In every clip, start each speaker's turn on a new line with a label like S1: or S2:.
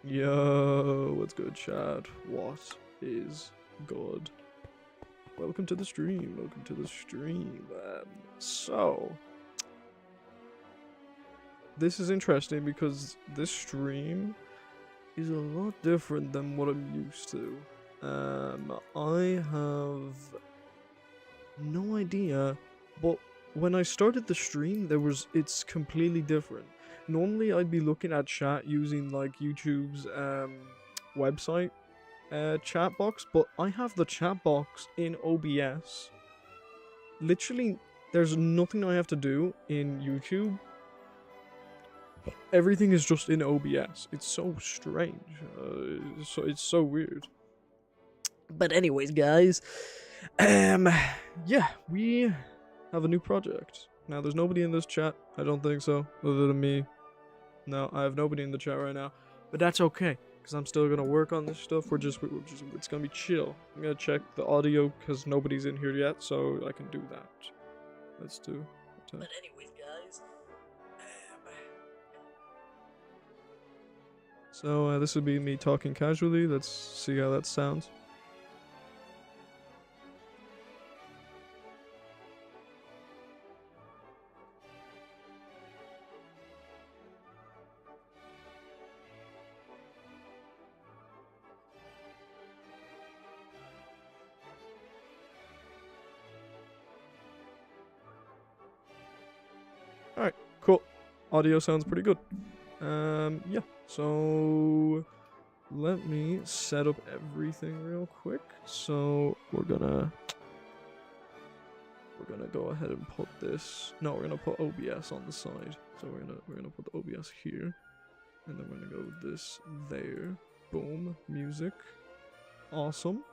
S1: Yo, what's good, chat? What is good? Welcome to the stream. Welcome to the stream. So, this is interesting because this stream is a lot different than what I'm used to. I have no idea, but when I started the stream, it's completely different. Normally, I'd be looking at chat using like YouTube's website chat box, but I have the chat box in OBS. Literally, there's nothing I have to do in YouTube. Everything is just in OBS. It's so strange. It's so weird. But anyways, guys, yeah, we have a new project. Now, there's nobody in this chat. I don't think so, other than me. No, I have nobody in the chat right now, but that's okay, because I'm still gonna work on this stuff. It's gonna be chill. I'm gonna check the audio, because nobody's in here yet, so I can do that. Let's do. But anyways, guys, so this would be me talking casually. Let's see how that sounds. Alright, cool. Audio sounds pretty good. Yeah, so let me set up everything real quick. So we're gonna go ahead and put this. No, we're gonna put OBS on the side. So we're gonna put the OBS here, and then we're gonna go with this there. Boom, music. Awesome.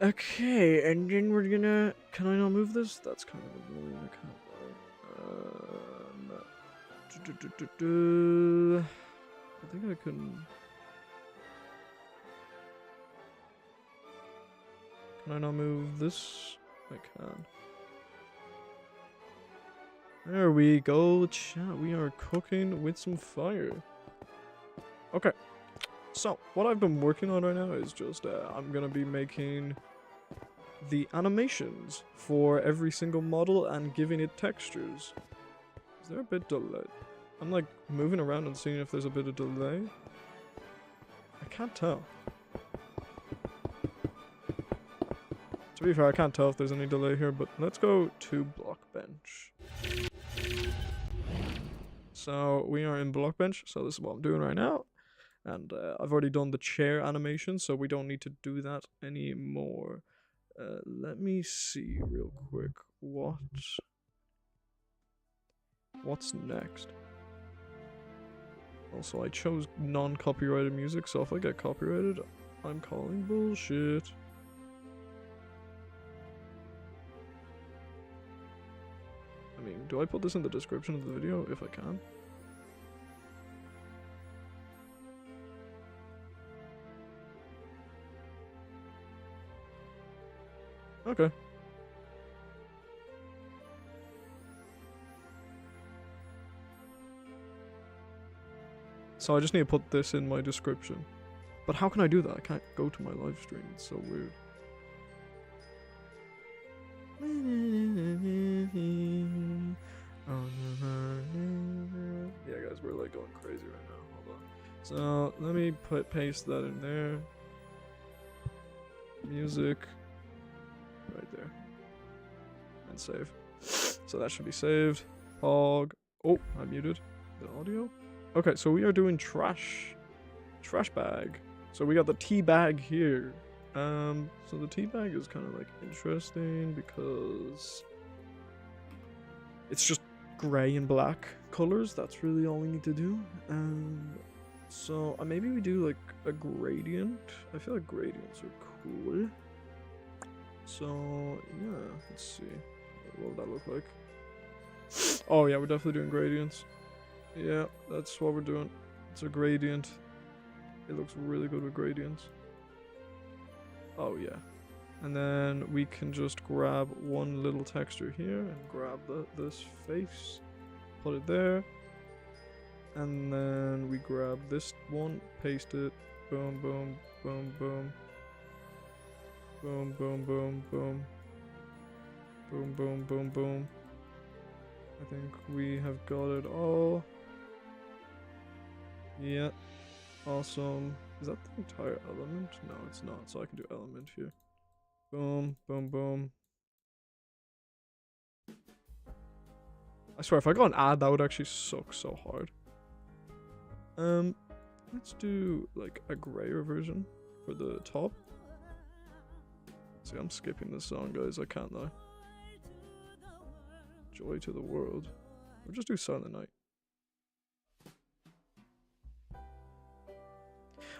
S1: Okay, and then we're gonna. Can I not move this? That's kind of annoying. I can't. I think I can. Can I not move this? I can. There we go, chat. We are cooking with some fire. Okay. So, what I've been working on right now is just, I'm gonna be making the animations for every single model and giving it textures. Is there a bit delayed? I'm like moving around and seeing if there's a bit of delay. I can't tell. To be fair, I can't tell if there's any delay here, but let's go to Blockbench. So we are in Blockbench, so this is what I'm doing right now. And I've already done the chair animation, so we don't need to do that anymore. Let me see real quick what's next. Also, I chose non-copyrighted music, so if I get copyrighted, I'm calling bullshit. I mean, do I put this in the description of the video if I can? Okay. So I just need to put this in my description. But how can I do that? I can't go to my live stream. It's so weird. Yeah, guys, we're like going crazy right now. Hold on. So let me paste that in there. Music. Right there. And save. So that should be saved. Hog. Oh, I muted the audio. Okay, so we are doing trash bag. So we got the tea bag here. So the tea bag is kind of like interesting because it's just gray and black colors. That's really all we need to do. So maybe we do like a gradient. I feel like gradients are cool. So yeah, let's see. What would that look like? Oh yeah, we're definitely doing gradients. Yeah, that's what we're doing. It's a gradient. It looks really good with gradients. Oh yeah. And then we can just grab one little texture here and grab this face. Put it there. And then we grab this one, paste it, boom, boom, boom, boom. Boom, boom, boom, boom. Boom, boom, boom, boom. I think we have got it all. Yeah. Awesome. Is that the entire element? No, it's not. So I can do element here. Boom, boom, boom. I swear, if I got an ad, that would actually suck so hard. Let's do like a grayer version for the top. See, I'm skipping this song, guys. I can't lie. Joy to the world. Or just do Silent Night.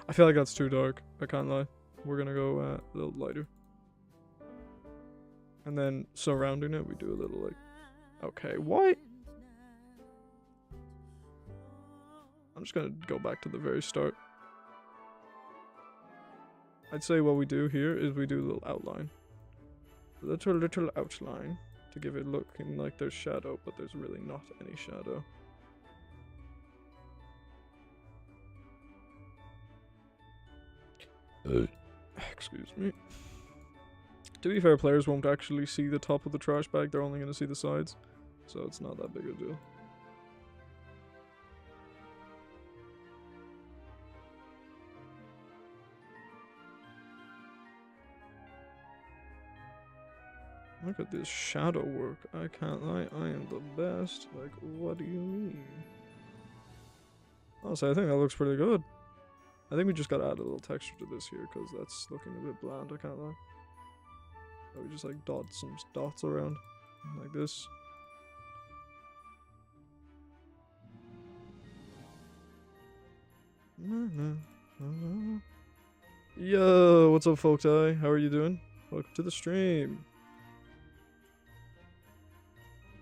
S1: I feel like that's too dark. I can't lie. We're gonna go a little lighter. And then surrounding it, we do a little like... Okay, why? I'm just gonna go back to the very start. I'd say what we do here is we do a little outline. A little outline to give it looking like there's shadow, but there's really not any shadow. Excuse me. To be fair, players won't actually see the top of the trash bag, they're only going to see the sides. So it's not that big a deal. Look at this shadow work. I can't lie, I am the best. Like, what do you mean? Honestly, I think that looks pretty good. I think we just gotta add a little texture to this here, because that's looking a bit bland, I can't lie. So we just like dot some dots around, like this. Yo, what's up, folks? How are you doing? Welcome to the stream.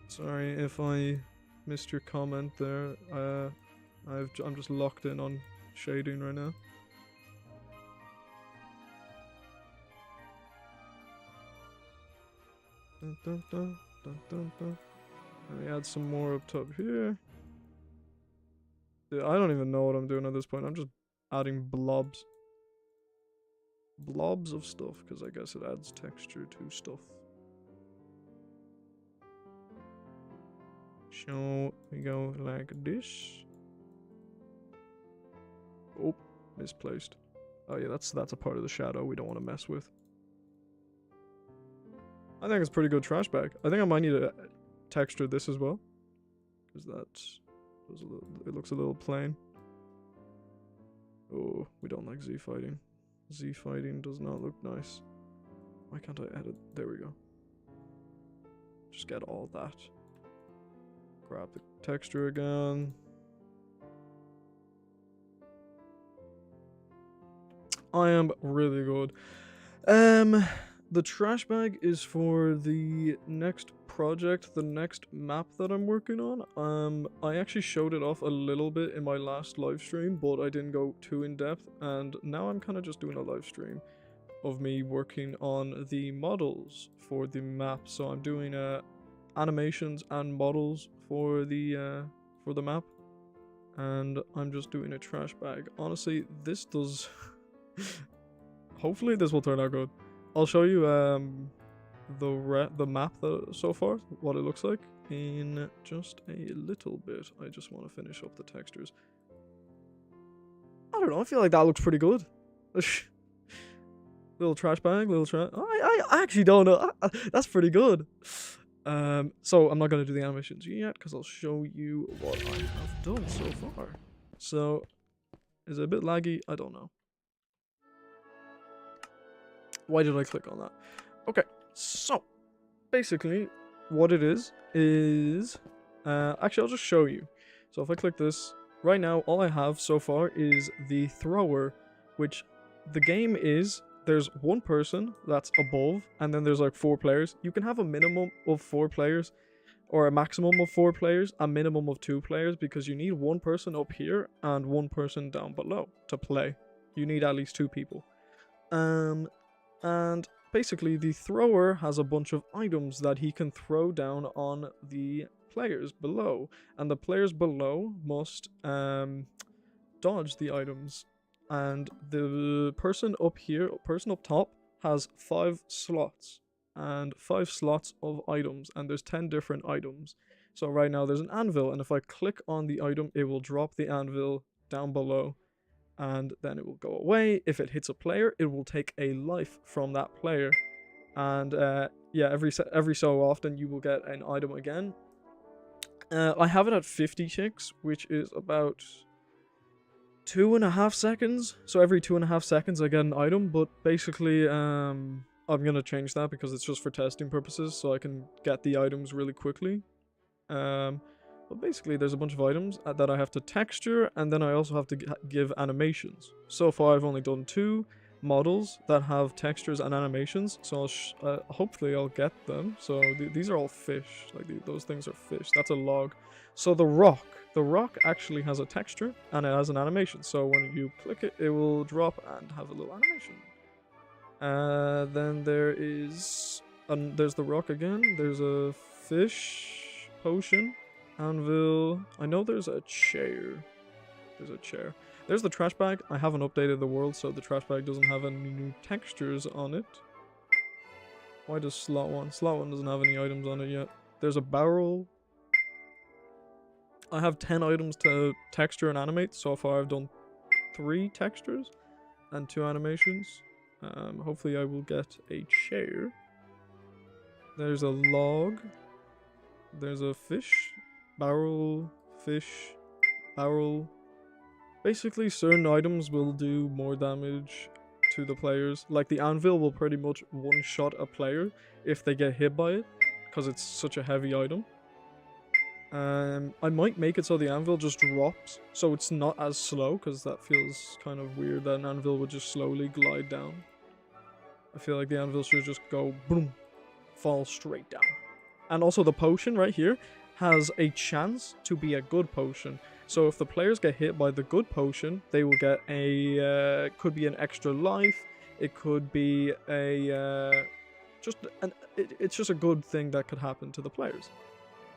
S1: Sorry if I missed your comment there. I'm just locked in on shading right now. Dun, dun, dun, dun, dun, dun. Let me add some more up top here. I don't even know what I'm doing at this point. I'm just adding blobs. Blobs of stuff, because I guess it adds texture to stuff. So we go like this. Oh, misplaced. Oh yeah, that's a part of the shadow we don't want to mess with. I think it's a pretty good trash bag. I think I might need to texture this as well, because it looks a little plain. Oh, we don't like Z fighting. Z fighting does not look nice. Why can't I edit? There we go. Just get all that. Grab the texture again. I am really good. The trash bag is for the next project, the next map that I'm working on. I actually showed it off a little bit in my last live stream, but I didn't go too in depth, and now I'm kind of just doing a live stream of me working on the models for the map. So I'm doing animations and models for the map, and I'm just doing a trash bag. Honestly, this does hopefully this will turn out good. I'll show you the map so far, what it looks like, in just a little bit. I just want to finish up the textures. I don't know, I feel like that looks pretty good. Little trash bag, little trash. I actually don't know. That's pretty good. So I'm not going to do the animations yet, because I'll show you what I have done so far. So, is it a bit laggy? I don't know. Why did I click on that? Okay, so basically what it is actually I'll just show you. So if I click this, right now all I have so far is the thrower, which the game is there's one person that's above, and then there's like 4 players. You can have a minimum of 4 players, or a maximum of 4 players, a minimum of 2 players, because you need one person up here and one person down below to play. You need at least 2 people. And basically the thrower has a bunch of items that he can throw down on the players below, and the players below must dodge the items. And the person up here, person up top, has 5 slots and 5 slots of items, and there's 10 different items. So right now there's an anvil, and if I click on the item, it will drop the anvil down below, and then it will go away. If it hits a player, it will take a life from that player. And yeah, every so often you will get an item again. I have it at 50 ticks, which is about 2.5 seconds. So every 2.5 seconds I get an item, but basically I'm gonna change that because it's just for testing purposes, so I can get the items really quickly. But basically there's a bunch of items that I have to texture, and then I also have to give animations. So far I've only done 2 models that have textures and animations, so hopefully I'll get them. So these are all fish, like those things are fish. That's a log. So the rock actually has a texture and it has an animation, so when you click it, it will drop and have a little animation. Then there's the rock again. There's a fish, potion, anvil. I know there's a chair. There's the trash bag. I haven't updated the world, so the trash bag doesn't have any new textures on it. Why does slot 1? Slot 1 doesn't have any items on it yet. There's a barrel. I have 10 items to texture and animate. So far I've done 3 textures and 2 animations. Hopefully I will get a chair. There's a log. There's a fish. Barrel. Fish. Barrel. Basically, certain items will do more damage to the players. Like the anvil will pretty much one-shot a player if they get hit by it, because it's such a heavy item. I might make it so the anvil just drops, so it's not as slow, because that feels kind of weird that an anvil would just slowly glide down. I feel like the anvil should just go boom, fall straight down. And also the potion right here has a chance to be a good potion. So if the players get hit by the good potion, they will get a, could be an extra life, it could be a, it's just a good thing that could happen to the players.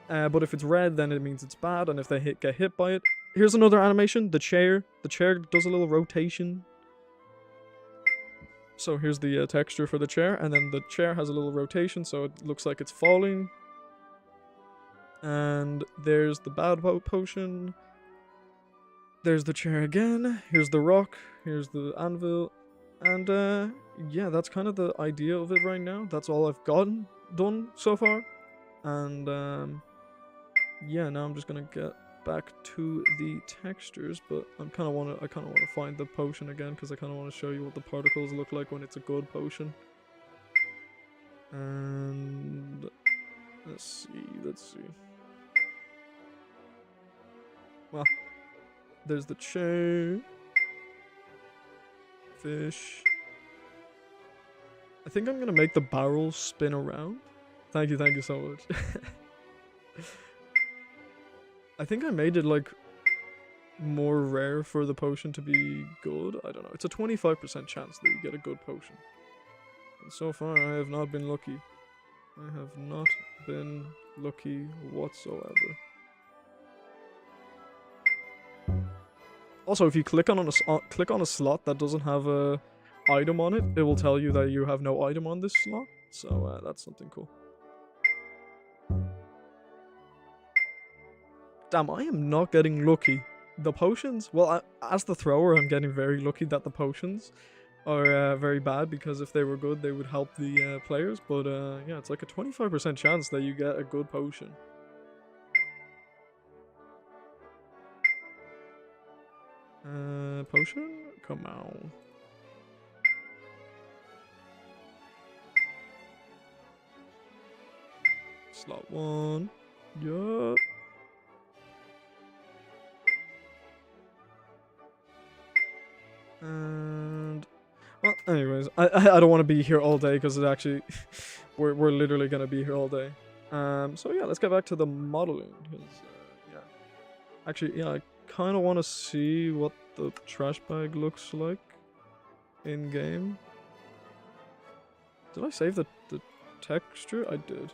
S1: But if it's red, then it means it's bad, and if they get hit by it. Here's another animation, the chair does a little rotation. So here's the texture for the chair, and then the chair has a little rotation, so it looks like it's falling. And there's the bad potion. There's the chair again. Here's the rock. Here's the anvil. And yeah, that's kind of the idea of it right now. That's all I've done so far. And yeah, now I'm just gonna get back to the textures, but I kind of want to find the potion again, because I kind of want to show you what the particles look like when it's a good potion. And let's see. Well, there's the chair. Fish. I think I'm gonna make the barrel spin around. Thank you so much. I think I made it like more rare for the potion to be good. I don't know. It's a 25% chance that you get a good potion. And so far I have not been lucky. I have not been lucky whatsoever. Also, if you click on a slot that doesn't have a item on it, it will tell you that you have no item on this slot. So that's something cool. Damn, I am not getting lucky. The potions, well, as the thrower, I'm getting very lucky that the potions are very bad, because if they were good, they would help the players. But yeah, it's like a 25% chance that you get a good potion. Potion? Come on. Slot 1. Yeah. And well, anyways, I don't want to be here all day, because it actually we're literally gonna be here all day. So yeah, let's get back to the modeling, because yeah, actually, yeah, I kind of want to see what the trash bag looks like in game. Did I save the texture? I did.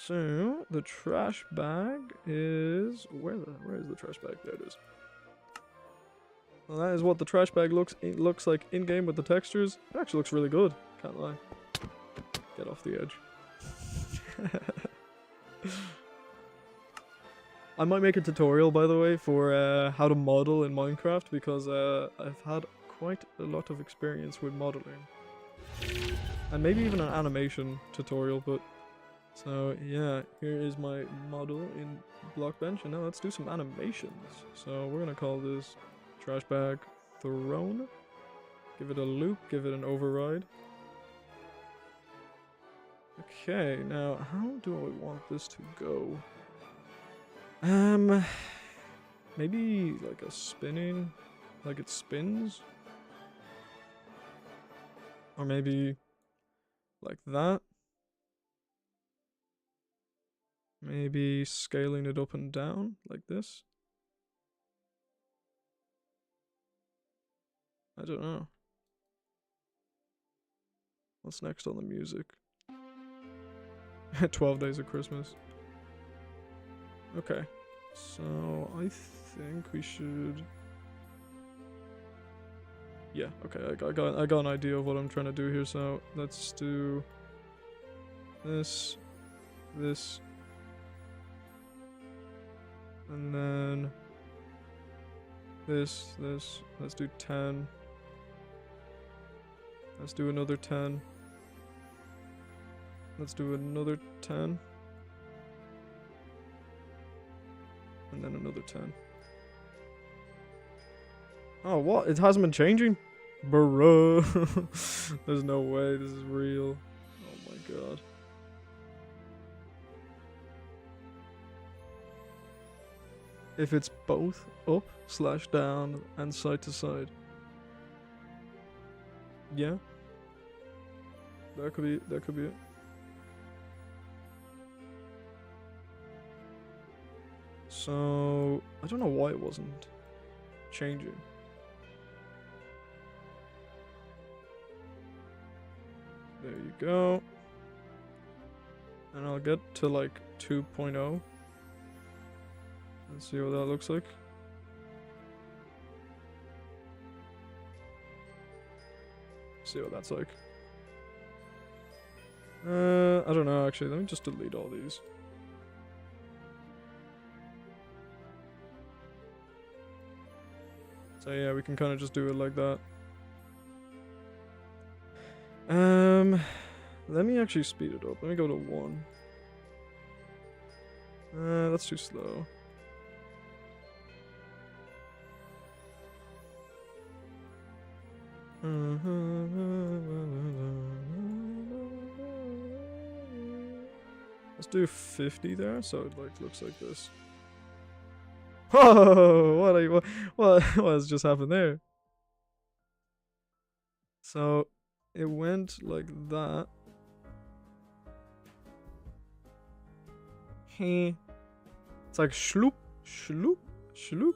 S1: So the trash bag is where is the trash bag? There it is. Well, that is what the trash bag looks like in game with the textures. It actually looks really good. Can't lie. Get off the edge. I might make a tutorial, by the way, for how to model in Minecraft, because I've had quite a lot of experience with modeling. And maybe even an animation tutorial, but... So, yeah, here is my model in Blockbench, and now let's do some animations. So, we're gonna call this trash bag throne. Give it a loop, give it an override. Okay, now, how do I want this to go? Maybe like a spinning, like it spins? Or maybe like that? Maybe scaling it up and down like this? I don't know. What's next on the music? 12 Days of Christmas. Okay. So, I think we should... Yeah, okay, I got an idea of what I'm trying to do here, so let's do... this, and then... this, let's do 10. Let's do another 10. Let's do another 10. And then another 10. Oh, what? It hasn't been changing? Bro. There's no way this is real. Oh my god. If it's both up / down and side to side. Yeah. That could be it. So, I don't know why it wasn't changing. There you go. And I'll get to like 2.0. Let's see what that looks like. See what that's like. I don't know actually. Let me just delete all these. So yeah, we can kind of just do it like that. Let me actually speed it up. Let me go to 1. That's too slow. Let's do 50 there, so it like looks like this. Whoa! What has just happened there? So it went like that. Hey, it's like shloop, shloop, shloop.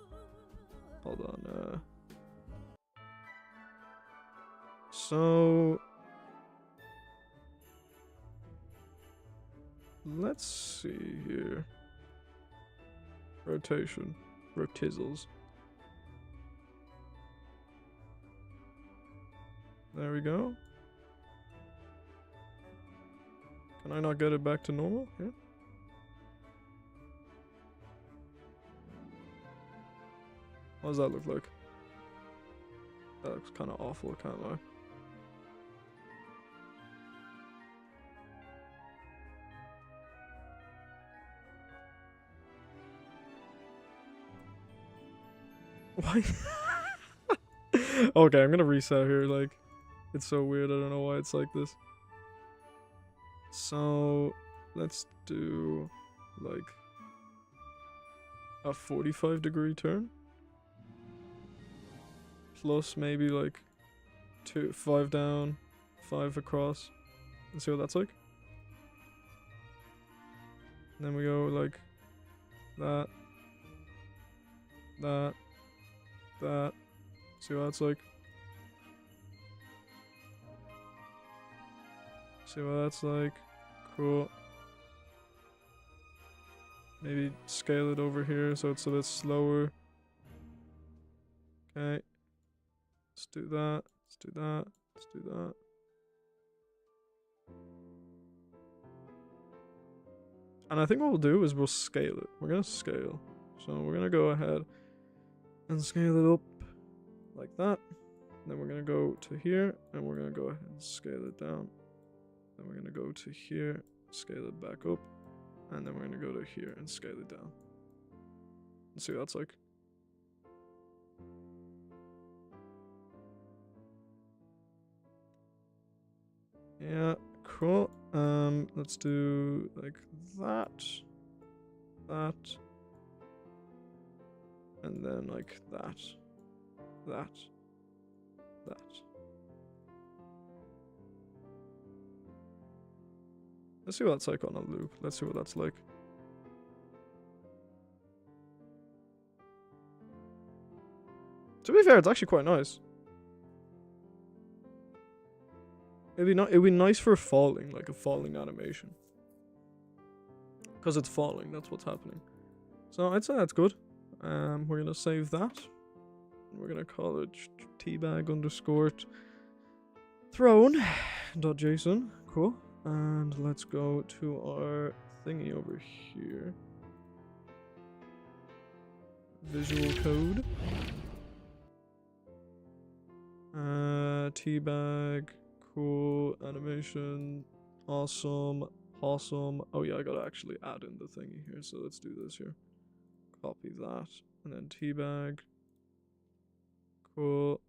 S1: Hold on. So let's see here. Rotation. Rotizzles. There we go. Can I not get it back to normal? Yeah. What does that look like? That looks kind of awful, I can't lie. Why? Okay, I'm gonna reset here, like, it's so weird, I don't know why it's like this. So, let's do, like, a 45-degree turn. Plus maybe, like, 5 down, 5 across. Let's see what that's like. And then we go, like, that. See what that's like. See what that's like. Cool. Maybe scale it over here so it's a bit slower. Okay. Let's do that. Let's do that. Let's do that. And I think what we'll do is we'll scale it. We're going to scale. So we're going to go ahead and scale it up like that. Then we're going to go to here and we're going to go ahead and scale it down. Then we're going to go to here, scale it back up. And then we're going to go to here and scale it down. Let's see what that's like. Yeah, cool. Let's do like that, and then like that. Let's see what that's like on a loop. Let's see what that's like. To be fair, it's actually quite nice. It'd be nice for falling, like a falling animation. Because it's falling, that's what's happening. So I'd say that's good. We're gonna save that. We're gonna call it teabag_throne.json. Cool. And let's go to our thingy over here. Visual code. Teabag. Cool. Animation. Awesome. Awesome. Oh yeah, I gotta actually add in the thingy here. So let's do this here. Copy that. And then teabag. Cool.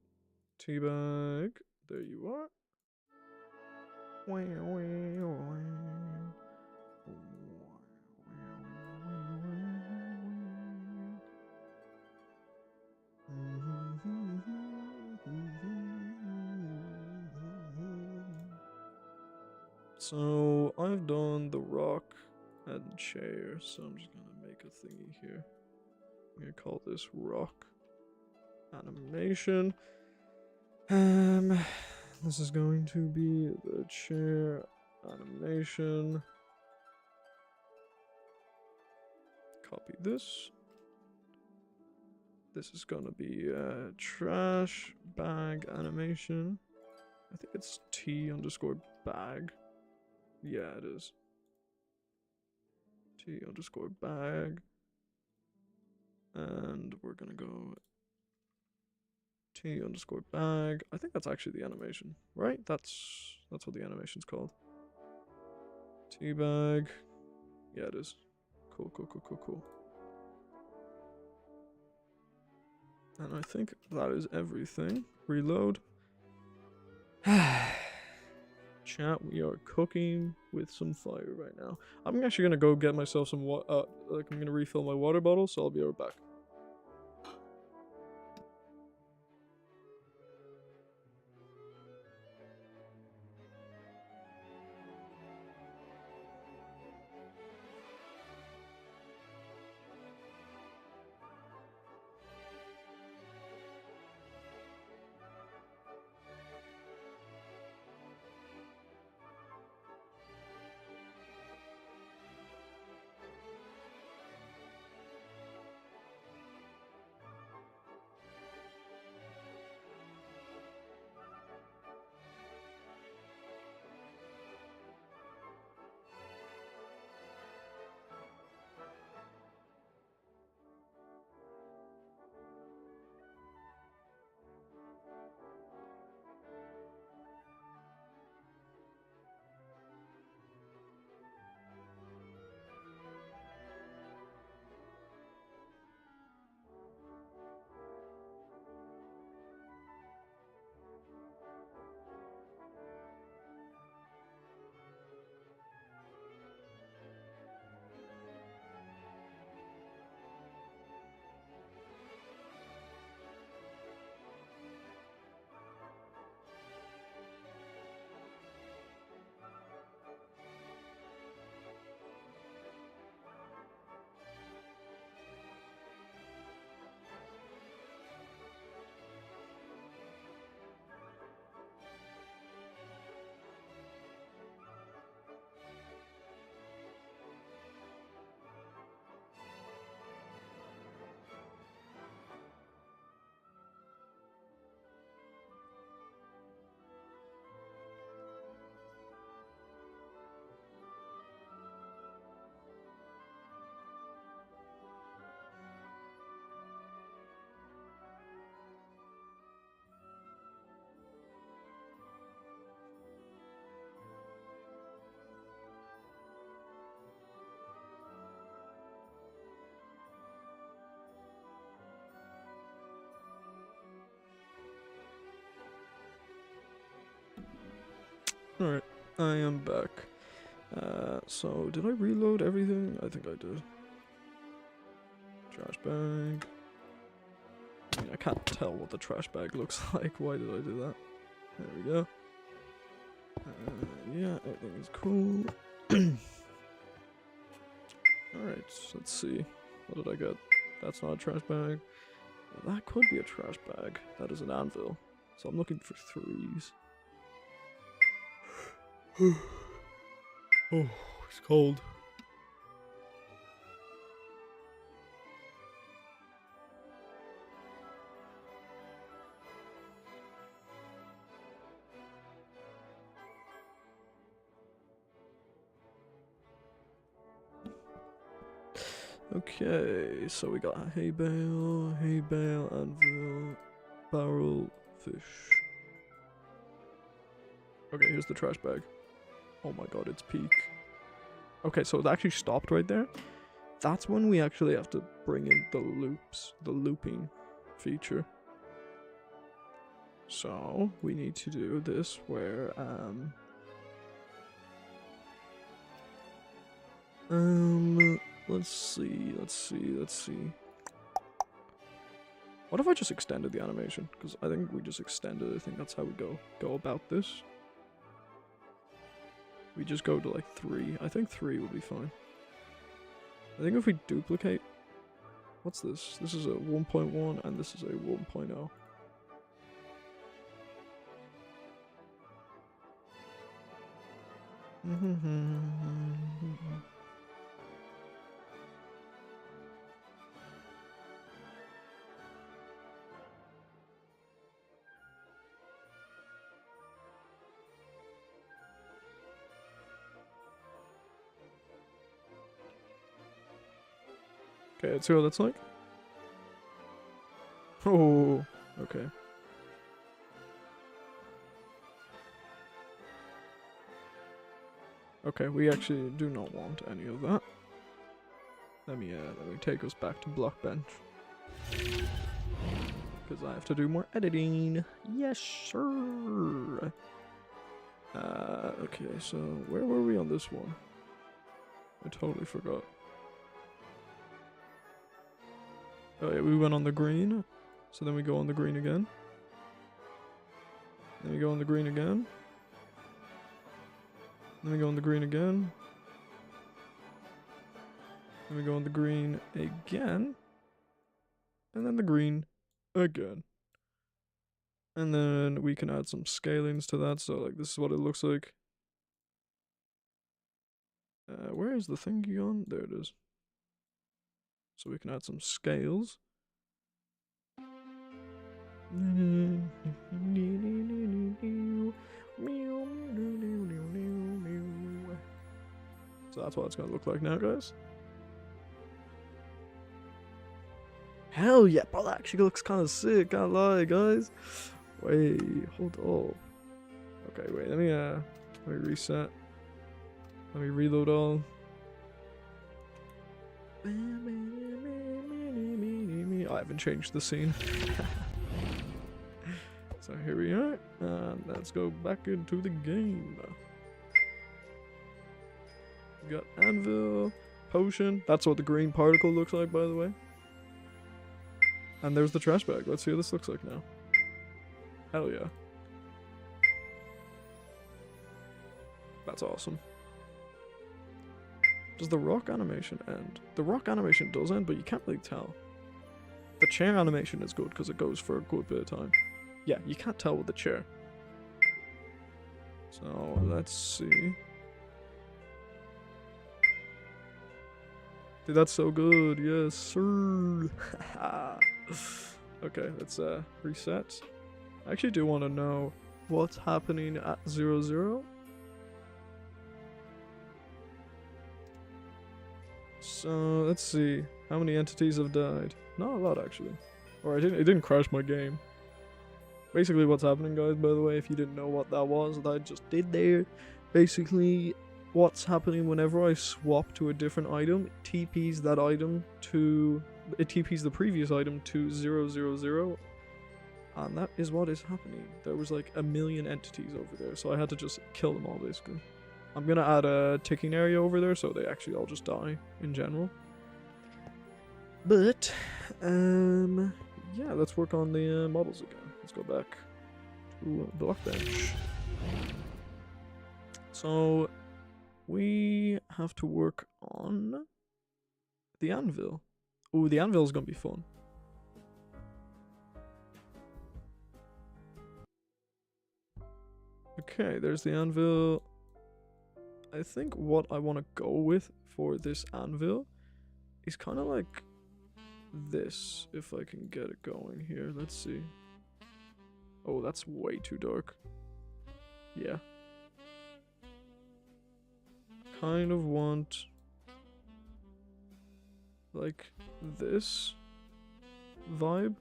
S1: Teabag. There you are. So I've done the rock and chair, so I'm just gonna make a thingy here. I'm gonna call this rock animation. This is going to be the chair animation. Copy this. This is gonna be trash bag animation. I think it's T_bag. Yeah, it is. T_bag. And we're gonna go T_bag. I think that's actually the animation, right? That's what the animation's called. Teabag. Yeah, it is. Cool. And I think that is everything. Reload. Chat, we are cooking with some fire right now. I'm actually gonna go get myself some water. I'm gonna refill my water bottle, so I'll be right back. Alright, I am back. So did I reload everything? I think I did. Trash bag. I mean, I can't tell what the trash bag looks like. Why did I do that? There we go. Yeah, everything is cool. Alright, let's see. What did I get? That's not a trash bag. Well, that could be a trash bag. That is an anvil. So I'm looking for 3s. Oh, it's cold. Okay, so we got a hay bale, anvil, barrel, fish. Okay, here's the trash bag. Oh my god, it's peak. Okay, so it actually stopped right there. That's when we actually have to bring in the loops, the looping feature. So we need to do this where let's see. What if I just extended the animation? Because I think we just extended it. I think that's how we go about this. We just go to like 3. I think 3 would be fine. I think if we duplicate... What's this? This is a 1.1 and this is a 1.0. Okay, let's see what that's like. Oh, okay. Okay, we actually do not want any of that. Let me take us back to Blockbench. Because I have to do more editing. Yes, sir. Okay, so where were we on this one? I totally forgot. Oh yeah, we went on the green. So then we go on the green again. Then we go on the green again. Then we go on the green again. Then we go on the green again. And then the green again. And then we can add some scalings to that. So like this is what it looks like. Where is the thingy on? There it is. So we can add some scales. So that's what it's gonna look like now, guys. Hell yeah, bro, that actually looks kind of sick, can't lie, guys. Wait, hold up. Okay, wait, let me reset. Let me reload all. I haven't changed the scene. So here we are, and let's go back into the game. We got anvil, potion. That's what the green particle looks like, by the way. And there's the trash bag. Let's see what this looks like now. Hell yeah. That's awesome. Does the rock animation end? The rock animation does end, but you can't really tell. The chair animation is good because it goes for a good bit of time. Yeah, you can't tell with the chair. So, let's see. Dude, that's so good. Yes, sir. Okay, let's reset. I actually do want to know what's happening at 0, 0. So, let's see. How many entities have died? Not a lot, actually. Or it didn't crash my game. Basically, what's happening, guys, by the way, if you didn't know what that was that I just did there. Basically, what's happening whenever I swap to a different item, it TPs that item to... It TPs the previous item to 0, 0, 0. And that is what is happening. There was like a million entities over there, so I had to just kill them all basically. I'm gonna add a ticking area over there so they actually all just die in general. But, yeah, let's work on the models again. Let's go back to Blockbench. So, we have to work on the anvil. Ooh, the anvil's gonna be fun. Okay, there's the anvil. I think what I want to go with for this anvil is kind of like this, if I can get it going here. Let's see. Oh, that's way too dark. Yeah. Kind of want like this vibe.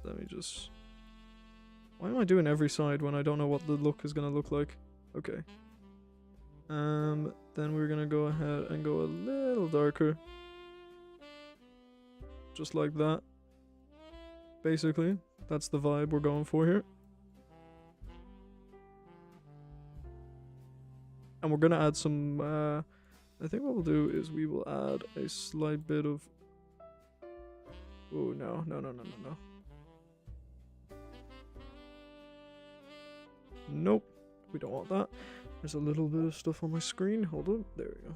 S1: Let me just... Why am I doing every side when I don't know what the look is gonna look like? Okay. Then we're gonna go ahead and go a little darker. Just like that. Basically, that's the vibe we're going for here. And we're gonna add some, I think what we'll do is we will add a slight bit of... Oh, no. Nope, we don't want that. There's a little bit of stuff on my screen. Hold on, there we go.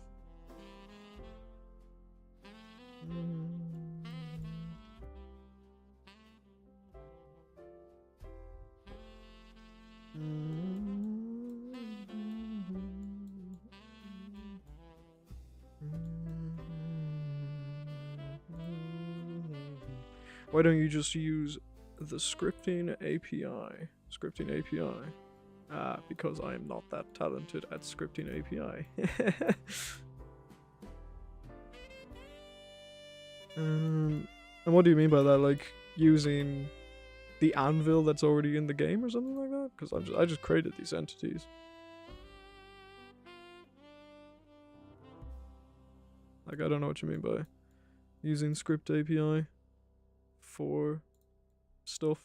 S1: Why don't you just use the scripting API? Because I am not that talented at scripting API. And what do you mean by that? Like using the anvil that's already in the game or something like that? Because I just created these entities. Like, I don't know what you mean by using script API for stuff.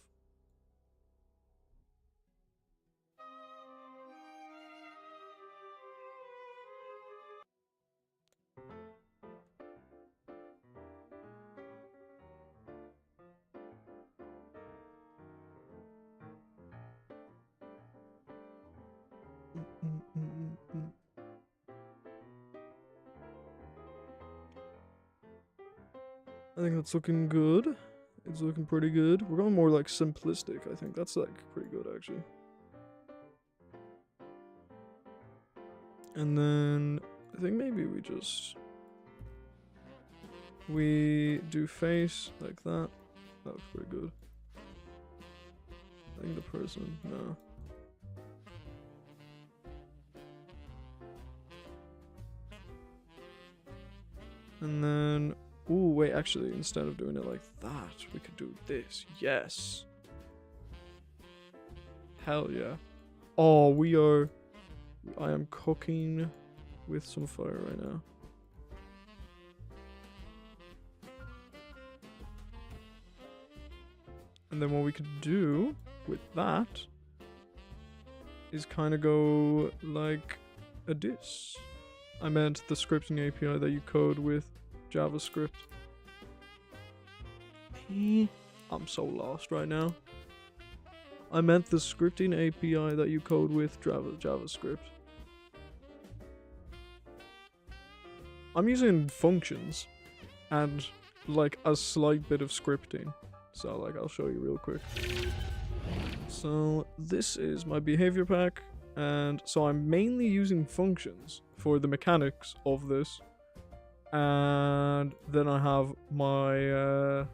S1: I think that's looking good. It's looking pretty good. We're going more like simplistic, I think. That's like pretty good actually. And then I think maybe we do face like that. That looks pretty good. I think the person, no. And then, ooh, wait, actually, instead of doing it like that, we could do this. Yes. Hell yeah. Oh, I am cooking with some fire right now. And then what we could do with that is kind of go like a this. I meant the scripting API that you code with JavaScript. I'm so lost right now. I meant the scripting API that you code with JavaScript. I'm using functions and like a slight bit of scripting. So like I'll show you real quick. So this is my behavior pack, and so I'm mainly using functions for the mechanics of this. And then I have my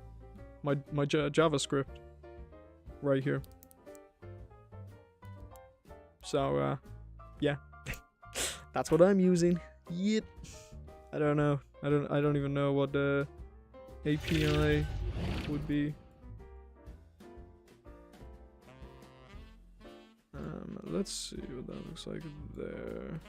S1: my JavaScript right here. So yeah. That's what I'm using. Yep. I don't know. I don't even know what the API would be. Let's see what that looks like there.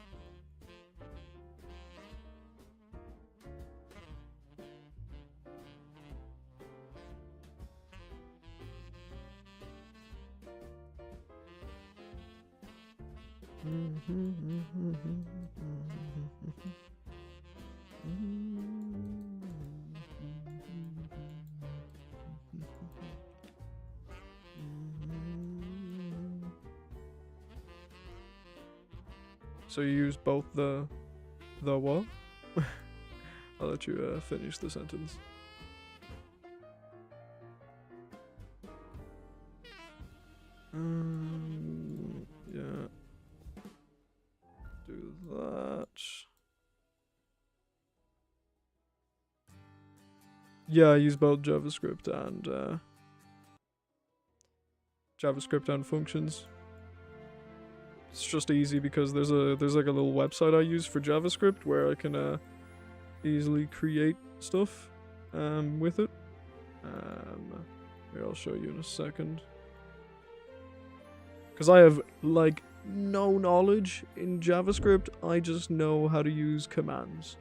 S1: So you use both the what? I'll let you finish the sentence. Yeah. Do that. Yeah, I use both JavaScript and functions. It's just easy because there's like a little website I use for JavaScript where I can easily create stuff with it. Here, I'll show you in a second. Because I have like no knowledge in JavaScript, I just know how to use commands.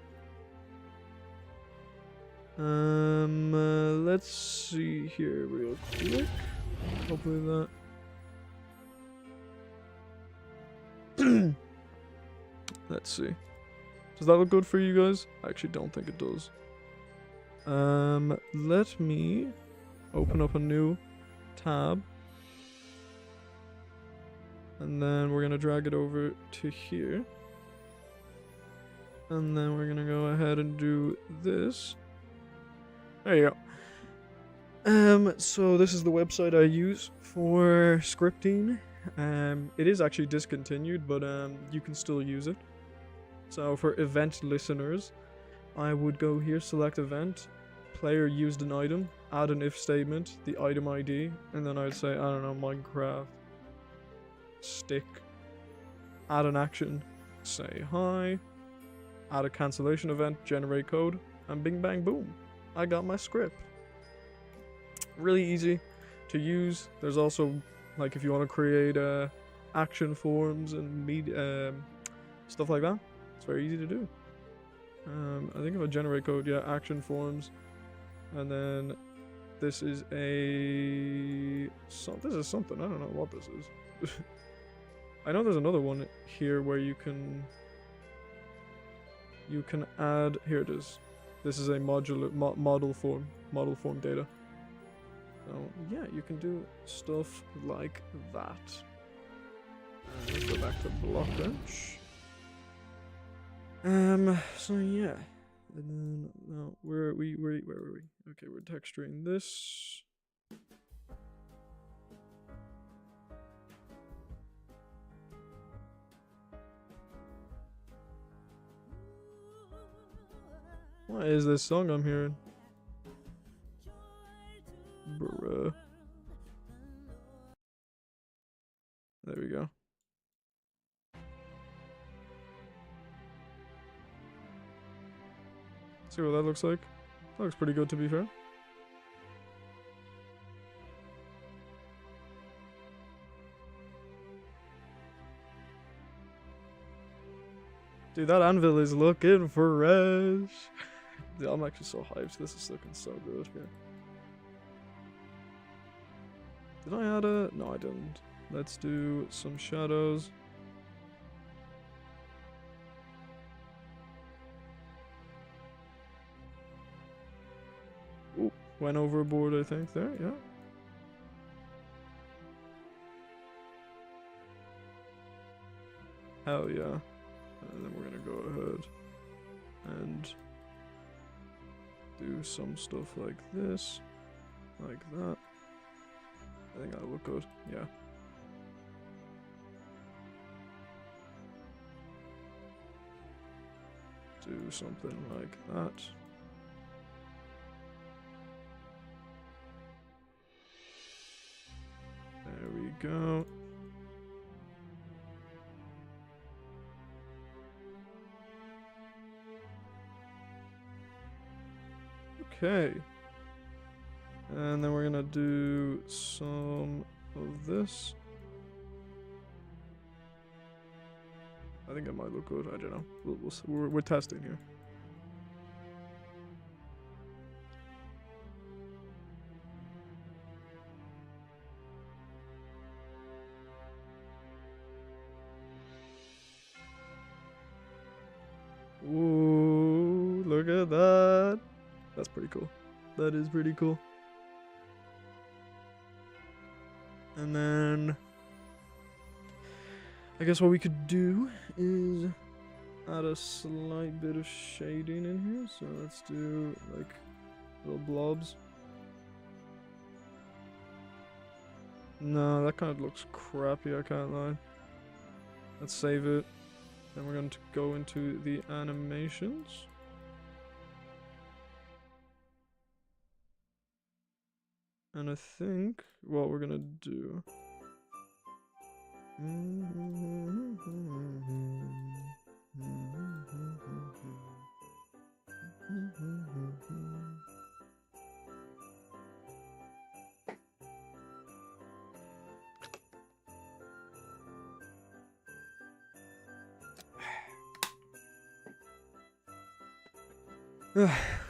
S1: Let's see here real quick. Hopefully that. Let's see. Does that look good for you guys? I actually don't think it does. Let me open up a new tab. And then we're gonna drag it over to here. And then we're gonna go ahead and do this. There you go. So this is the website I use for scripting. It is actually discontinued, but you can still use it. So for event listeners, I would go here, select event, player used an item, add an if statement, the item ID, and then I'd say, I don't know, Minecraft stick, add an action, say hi, add a cancellation event, generate code, and bing bang boom, I got my script. Really easy to use. There's also, like, if you want to create action forms and stuff like that, it's very easy to do. I think if I generate code, yeah, action forms, and then this is this is something, I don't know what this is. I know there's another one here where you can add, here it is. This is a modular model form data. So yeah, you can do stuff like that. Let's go back to Blockbench. So yeah. And then, no, where are we? Okay, we're texturing this. What is this song I'm hearing? Bruh. There we go. See what that looks like. That looks pretty good, to be fair. Dude, that anvil is looking fresh. Dude, I'm actually so hyped. This is looking so good here. Did I add a... No, I didn't. Let's do some shadows. Ooh, went overboard, I think, there, yeah. Hell yeah. And then we're gonna go ahead and do some stuff like this, like that. I think that'll look good, yeah. Do something like that. There we go. Okay. And then we're gonna do some of this. I think it might look good. I don't know. We're testing here. Ooh, look at that. That's pretty cool. That is pretty cool. And then I guess what we could do is add a slight bit of shading in here. So let's do like little blobs. No, that kind of looks crappy, I can't lie. Let's save it. Then we're going to go into the animations. And I think what we're gonna do.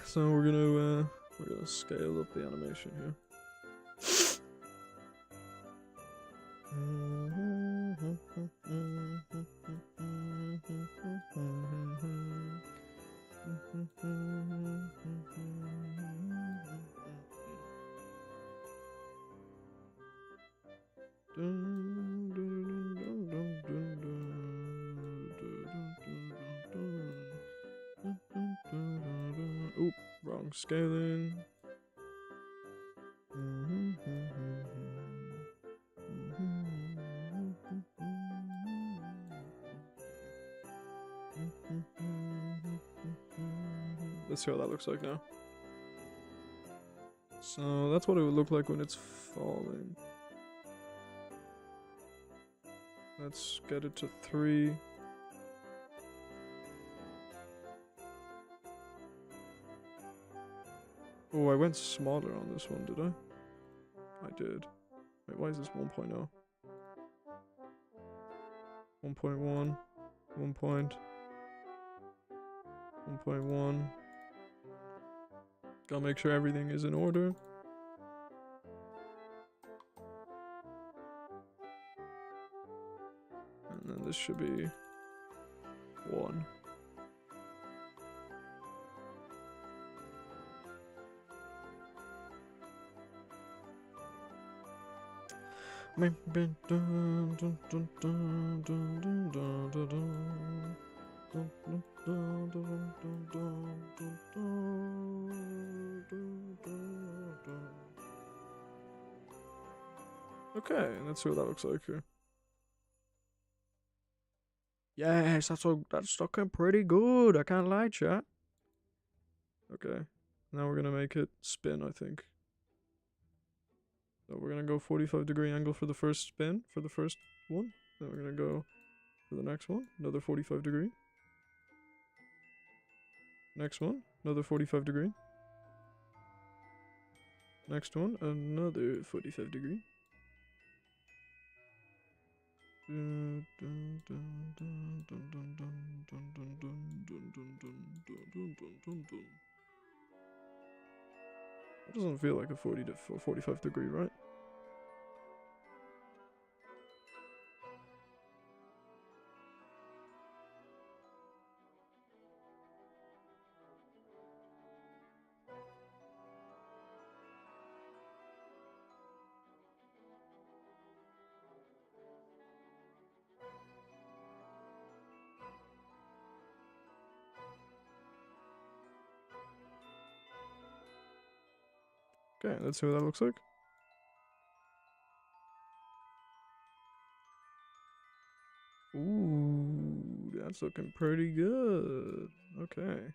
S1: So we're gonna scale up the animation here. Oop, wrong scaling. Let's see what that looks like now. So that's what it would look like when it's falling. Let's get it to 3. Oh, I went smaller on this one, did I? I did. Wait, why is this 1.0? 1.1. 1.1. Gotta make sure everything is in order. And then this should be 1. Okay, let's see what that looks like here. Yes, that's looking pretty good. I can't lie, chat. Okay, now we're gonna make it spin, I think. So we're gonna go 45-degree angle for the first spin, for the first one. Then we're gonna go for the next one, another 45-degree. Next one, another 45-degree. Next one, another 45-degree. That doesn't feel like a 45-degree, right? Okay, let's see what that looks like. Ooh, that's looking pretty good. Okay.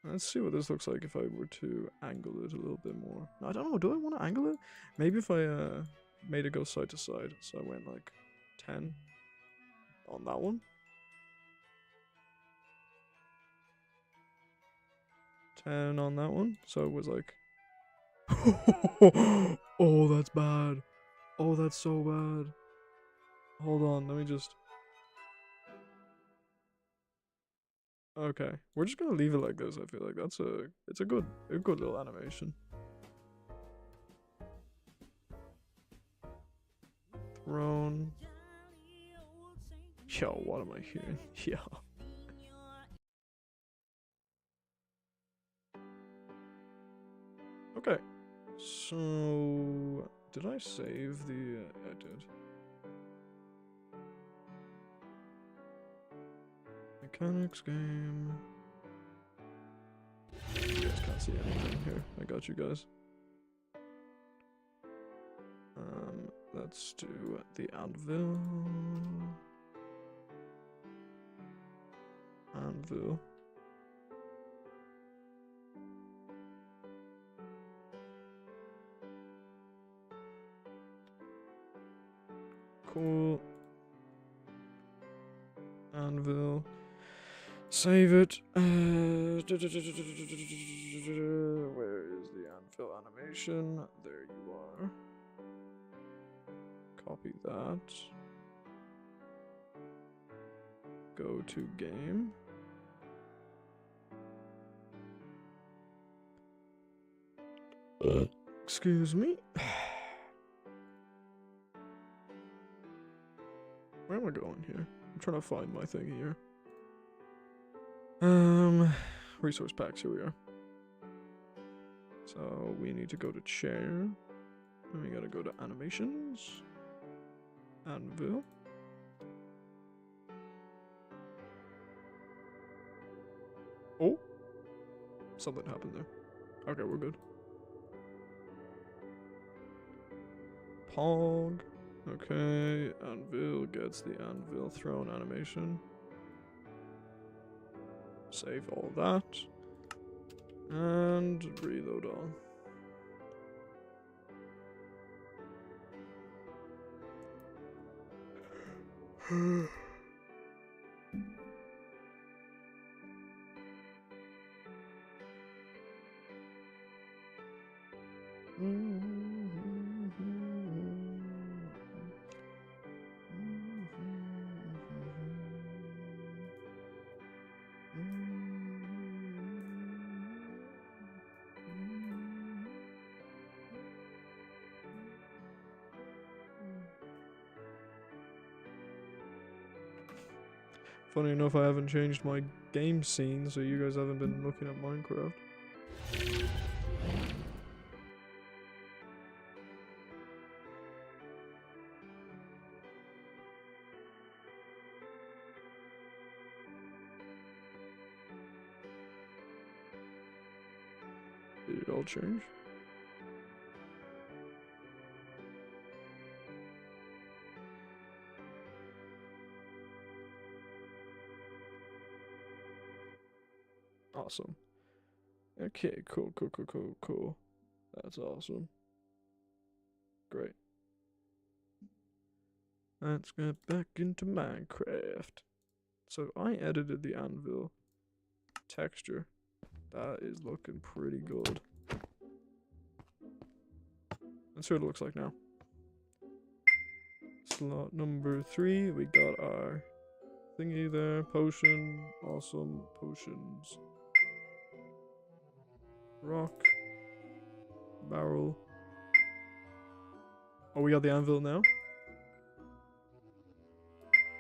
S1: Let's see what this looks like if I were to angle it a little bit more. I don't know, do I want to angle it? Maybe if I made it go side to side. So I went like 10 on that one. 10 on that one. So it was like... Oh, that's bad. Oh, that's so bad. Hold on, let me just... Okay, we're just gonna leave it like this. I feel like it's a good little animation. Throne. Yo, what am I hearing? Yo. Okay. So, did I save the... I did. Mechanics game. You guys can't see anything here. I got you guys. Let's do the anvil. Anvil. Cool. Anvil. Save it. Where is the anvil animation? There you are. Copy that. Go to game. Excuse me. Where am I going here? I'm trying to find my thing here. Resource packs, here we are. So we need to go to chair. And we gotta go to animations. Anvil. Oh! Something happened there. Okay, we're good. Pog. Okay, anvil gets the anvil thrown animation. Save all that. And reload all. Funny enough, I haven't changed my game scene, so you guys haven't been looking at Minecraft. Did it all change? Awesome. Okay, cool. That's awesome. Great. Let's get back into Minecraft. So I edited the anvil texture. That is looking pretty good. Let's see what it looks like now. Slot number 3, we got our thingy there. Potion. Awesome. Potions. Rock. Barrel. Oh, we got the anvil now.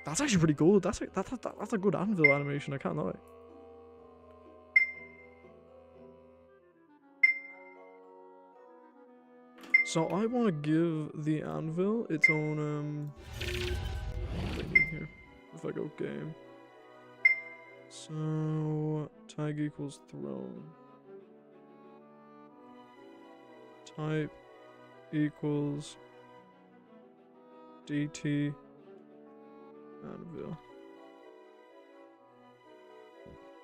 S1: That's actually pretty good. That's a good anvil animation, I can't lie. So I want to give the anvil its own thingy here. If I go game. So tag equals throne. Type equals DT anvil.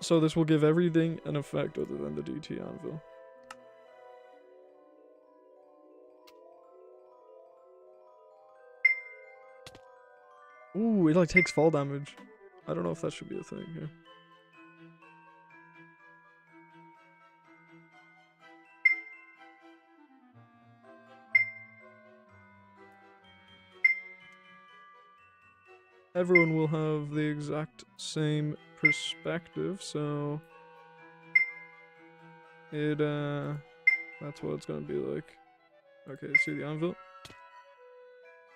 S1: So this will give everything an effect other than the DT anvil. Ooh, it like takes fall damage. I don't know if that should be a thing here. Everyone will have the exact same perspective, so it that's what it's gonna be like. Okay, see the anvil?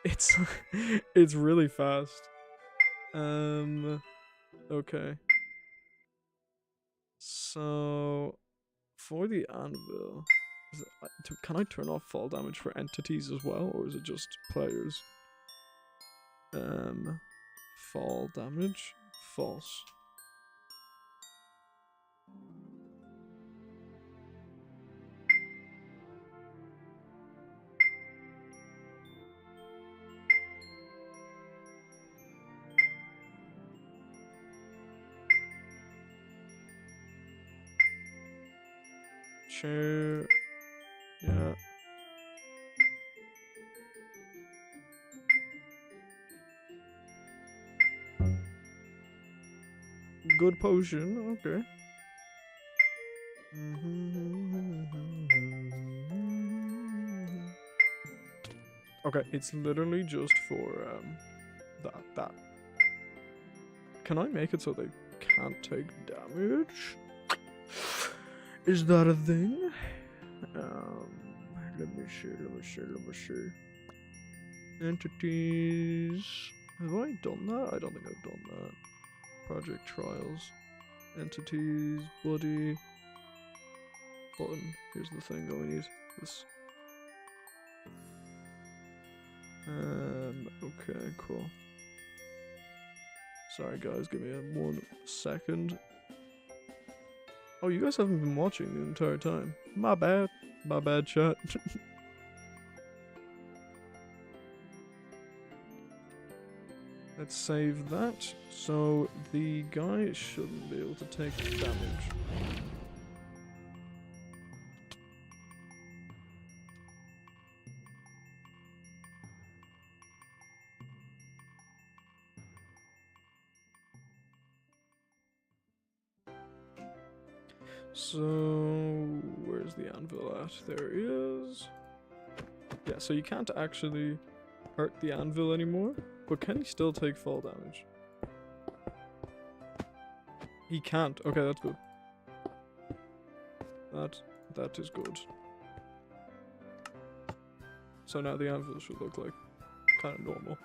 S1: It's it's really fast. Okay. So, for the anvil, can I turn off fall damage for entities as well, or is it just players? Fall damage, false. Chair, yeah. Good potion, okay. Okay, it's literally just for that. Can I make it so they can't take damage? Is that a thing? Let me see. Entities. Have I done that? I don't think I've done that. Project trials. Entities, body. Button. Here's the thing that we need. This. Okay, cool. Sorry guys, give me 1 second. Oh, you guys haven't been watching the entire time. My bad. My bad, chat. Let's save that. So the guy shouldn't be able to take damage. So, where's the anvil at? There he is. Yeah, so you can't actually hurt the anvil anymore, but can he still take fall damage? He can't. Okay, that's good. That is good. So now the anvil should look like kind of normal.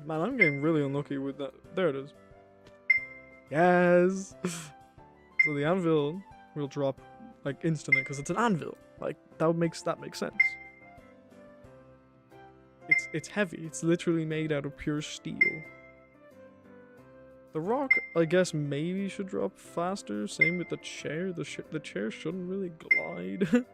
S1: Man, I'm getting really unlucky with that. There it is. Yes! So the anvil will drop like instantly because it's an anvil. Like that makes sense. It's heavy. It's literally made out of pure steel. The rock, I guess, maybe should drop faster. Same with the chair. The chair shouldn't really glide.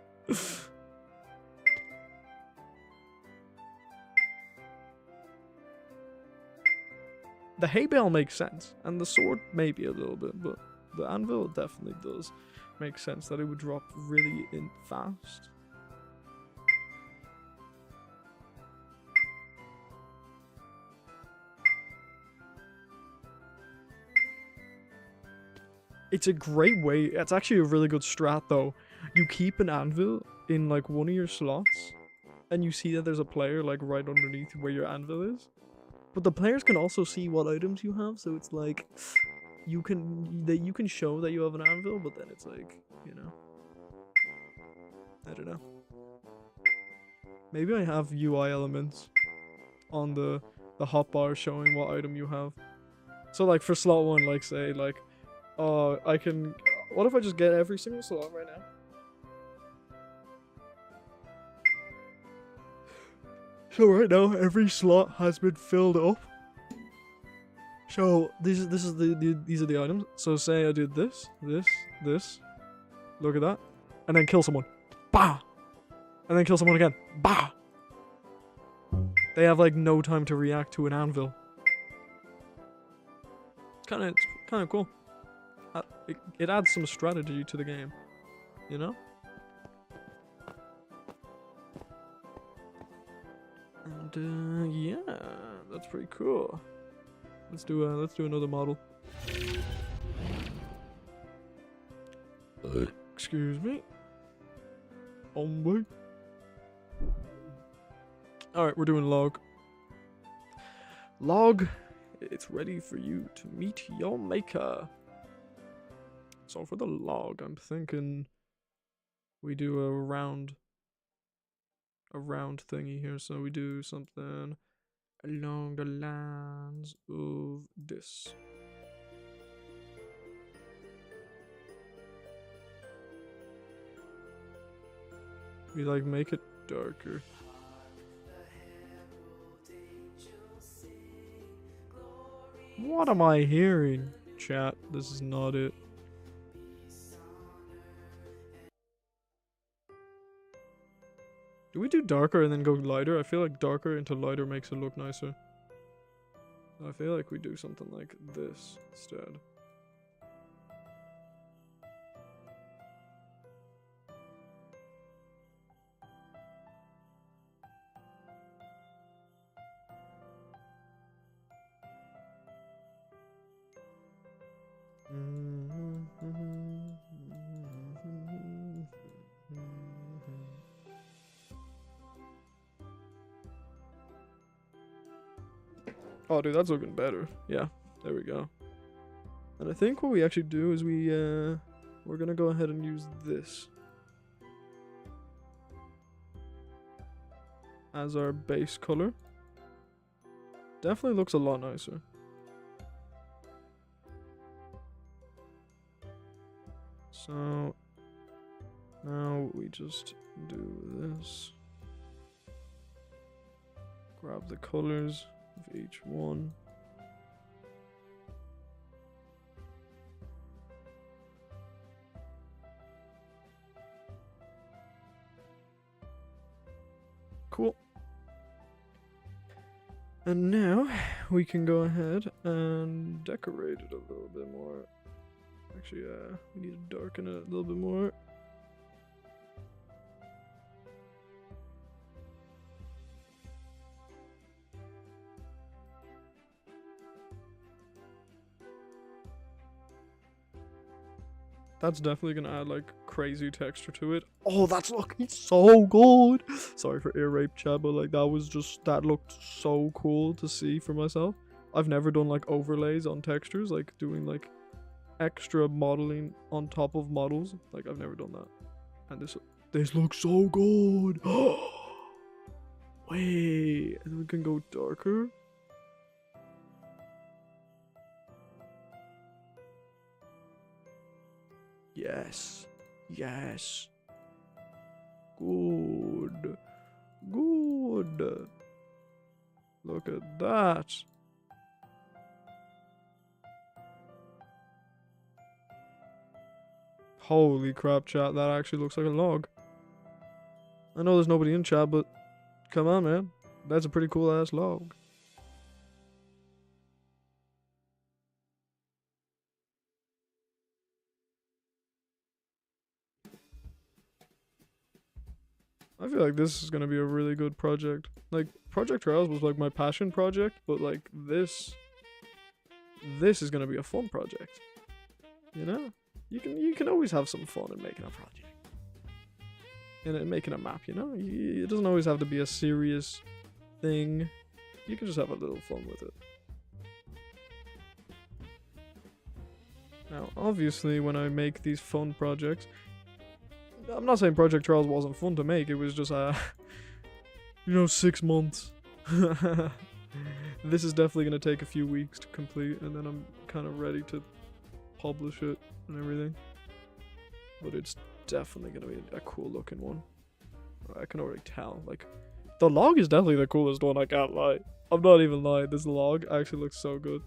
S1: The hay bale makes sense, and the sword maybe a little bit, but the anvil definitely does make sense that it would drop really fast. It's a great way. It's actually a really good strat though. You keep an anvil in like one of your slots, and you see that there's a player like right underneath where your anvil is. But the players can also see what items you have, so it's like you can show that you have an anvil, but then it's like, you know, I don't know. Maybe I have UI elements on the hotbar showing what item you have. So like for slot 1, like say like, I can. What if I just get every single slot right now? So right now every slot has been filled up. So these are the items. So say I did this. Look at that, and then kill someone. Bah! And then kill someone again. Bah! They have like no time to react to an anvil. It's kind of cool. It adds some strategy to the game, you know. And yeah, that's pretty cool. Let's do another model. Excuse me. Alright, we're doing log. Log, it's ready for you to meet your maker. So for the log, I'm thinking we do a round thingy here. So we do something along the lines of this. We like make it darker. What am I hearing? Chat, this is not it. Do we do darker and then go lighter? I feel like darker into lighter makes it look nicer. I feel like we do something like this instead. Oh, dude, that's looking better. Yeah, there we go. And I think what we actually do is we're gonna go ahead and use this as our base color. Definitely looks a lot nicer. So now we just do this. Grab the colors of each one. Cool. And now we can go ahead and decorate it a little bit more. Actually, we need to darken it a little bit more. That's definitely gonna add like crazy texture to it. Oh, that's looking so good. Sorry for ear rape, chat, but like that looked so cool to see for myself. I've never done like overlays on textures, like doing like extra modeling on top of models. Like I've never done that. And this looks so good. Wait, and we can go darker. Yes. Yes. Good. Good. Look at that. Holy crap, chat. That actually looks like a log. I know there's nobody in chat, but come on, man. That's a pretty cool ass log. I feel like this is gonna be a really good project. Like, Project Trials was like my passion project, but like this is gonna be a fun project. You know? You can always have some fun in making a project. And in making a map, you know? It doesn't always have to be a serious thing. you can just have a little fun with it. Now, obviously, when I make these fun projects, I'm not saying Project Trials wasn't fun to make. It was just, 6 months. This is definitely going to take a few weeks to complete, and then I'm kind of ready to publish it and everything. But it's definitely going to be a cool looking one. I can already tell. Like, the log is definitely the coolest one, I can't lie. I'm not even lying. This log actually looks so good.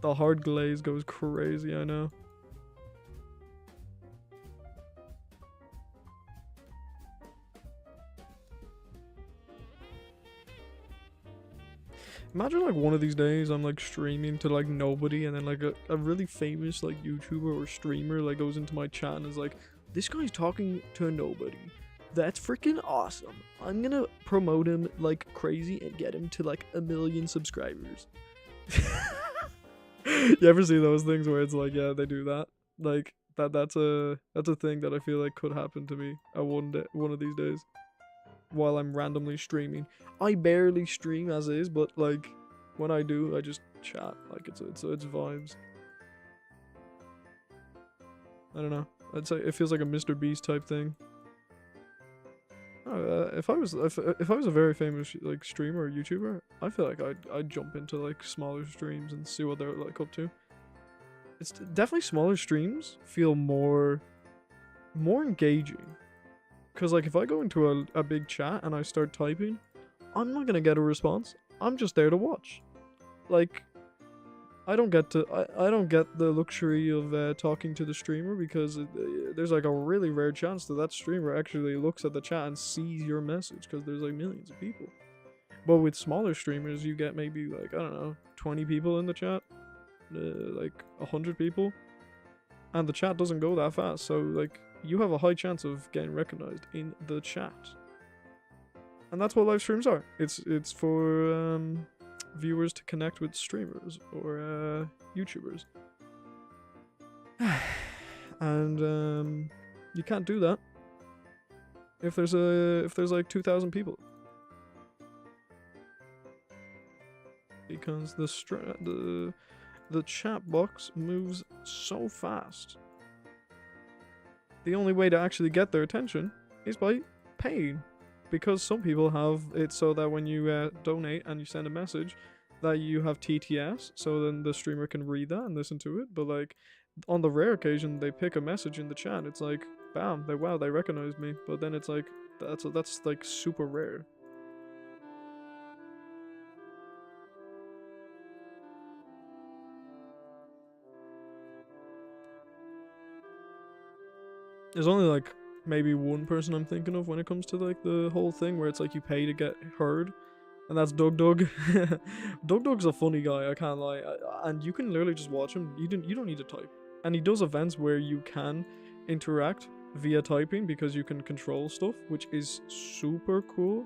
S1: The hard glaze goes crazy, I know. Imagine like one of these days I'm like streaming to like nobody, and then like a really famous like YouTuber or streamer like goes into my chat and is like, this guy's talking to nobody. That's freaking awesome. I'm gonna promote him like crazy and get him to like 1 million subscribers. You ever see those things where it's like, yeah, they do that? Like that's a thing that I feel like could happen to me at one of these days. While I'm randomly streaming. I barely stream as is, but like when I do, I just chat. Like it's vibes. I don't know. I'd say it feels like a Mr. Beast type thing. If I was a very famous like streamer or YouTuber, I feel like I'd jump into like smaller streams and see what they're like up to. It's definitely smaller streams feel more engaging. Because, like, if I go into a big chat and I start typing, I'm not going to get a response. I'm just there to watch. Like, I don't get the luxury of talking to the streamer because there's, like, a really rare chance that streamer actually looks at the chat and sees your message because there's, like, millions of people. But with smaller streamers, you get maybe, like, I don't know, 20 people in the chat. Like, 100 people. And the chat doesn't go that fast, so, like, you have a high chance of getting recognized in the chat. And that's what live streams are. It's for viewers to connect with streamers or YouTubers. And you can't do that if there's like 2,000 people. Because the chat box moves so fast. The only way to actually get their attention is by paying. Because some people have it so that when you donate and you send a message, that you have TTS, so then the streamer can read that and listen to it. But like, on the rare occasion they pick a message in the chat, it's like, bam, they recognized me. But then it's like, that's like super rare. There's only like maybe one person I'm thinking of when it comes to like the whole thing where it's like you pay to get heard, and that's DougDoug. DougDoug's a funny guy, I can't lie, and you can literally just watch him. You don't need to type, and he does events where you can interact via typing because you can control stuff, which is super cool.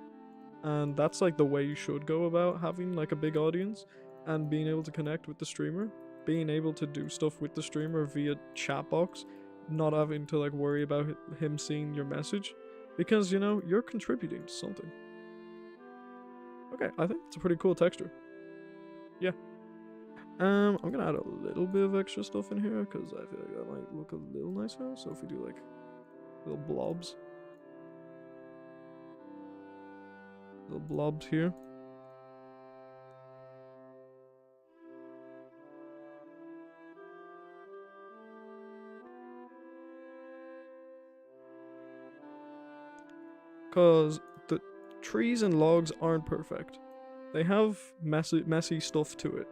S1: And that's like the way you should go about having like a big audience and being able to connect with the streamer, being able to do stuff with the streamer via chat box, not having to like worry about him seeing your message, because you know you're contributing to something. Okay, I think it's a pretty cool texture. Yeah. I'm gonna add a little bit of extra stuff in here because I feel like that might look a little nicer. So if we do like little blobs here. Because the trees and logs aren't perfect. They have messy stuff to it.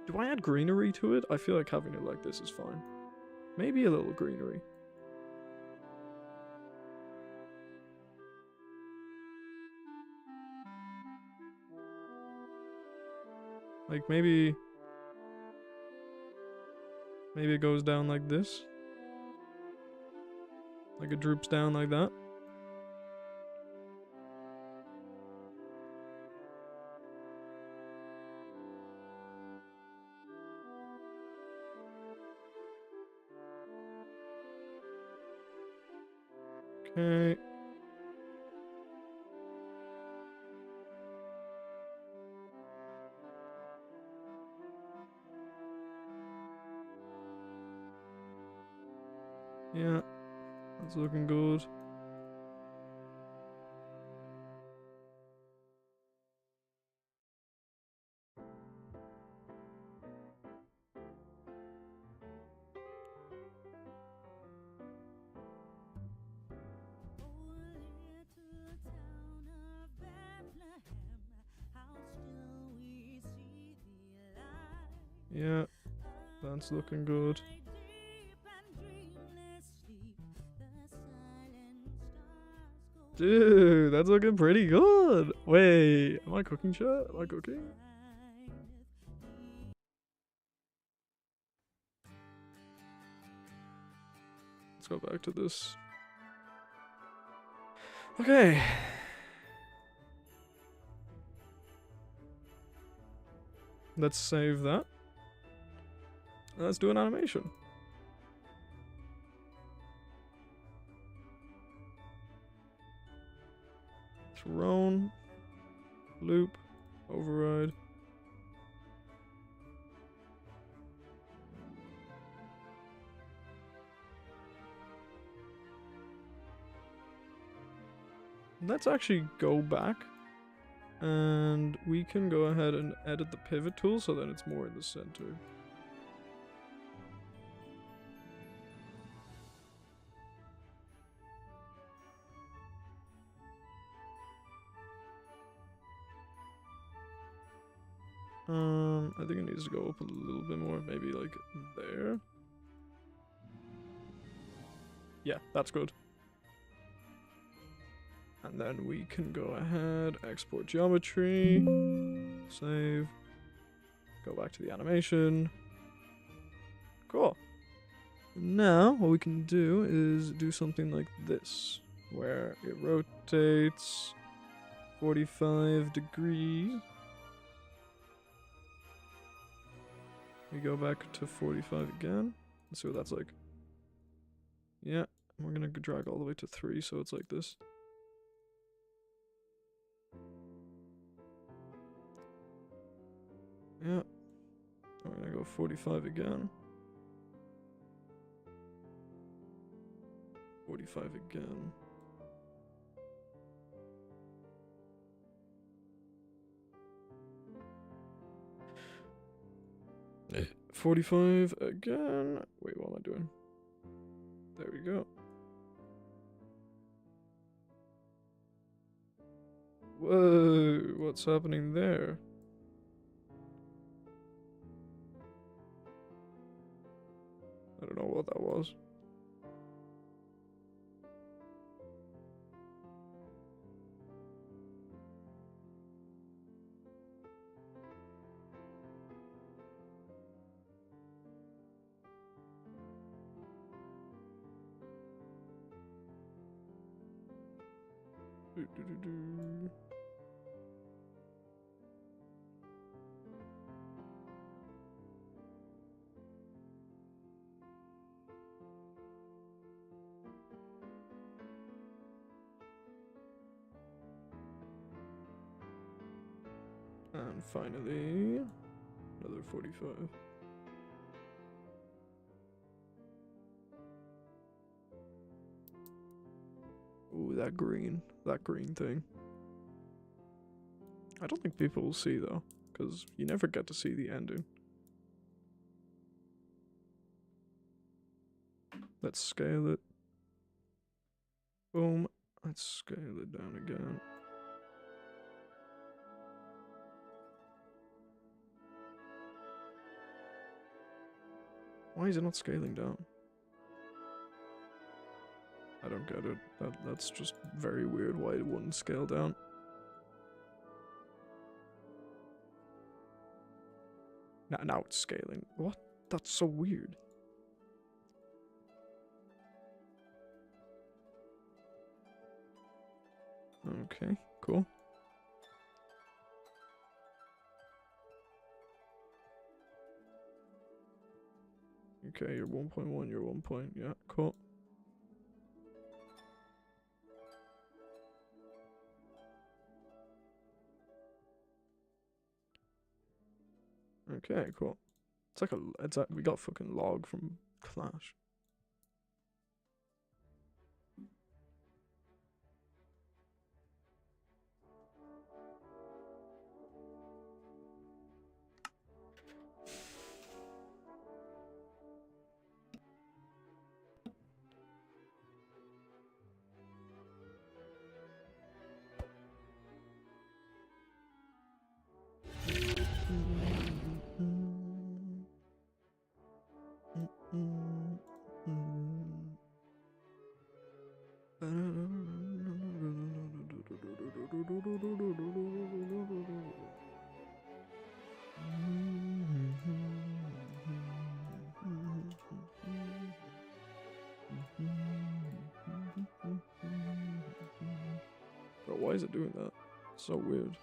S1: Do I add greenery to it? I feel like having it like this is fine. Maybe a little greenery. Like maybe it goes down like this. Like it droops down like that. Okay. Yeah, that's looking good. Yeah, that's looking good. Dude, that's looking pretty good. Wait, am I cooking shit? Am I cooking? Let's go back to this. Okay. Let's save that. Let's do an animation. Throne. Loop. Override. Let's actually go back. And we can go ahead and edit the pivot tool so that it's more in the center. I think it needs to go up a little bit more, maybe like there. Yeah, that's good. And then we can go ahead, export geometry, save, go back to the animation. Cool. Now, what we can do is do something like this, where it rotates 45 degrees. We go back to 45 again. Let's see what that's like. Yeah, we're gonna drag all the way to 3, so it's like this. Yeah. We're gonna go 45 again. 45 again. Eh. 45 again. Wait, what am I doing? There we go. Whoa, what's happening there? I don't know what that was. Do. And finally, another 45. Ooh, that green thing. I don't think people will see though, because you never get to see the ending. Let's scale it. Boom. Let's scale it down again. Why is it not scaling down? I don't get it. That's just very weird why it wouldn't scale down. Now it's scaling. What? That's so weird. Okay, cool. Okay, you're 1.1, you're 1 point. Yeah, cool. Okay, cool. It's like we got fucking log from Clash. is it doing that? So weird.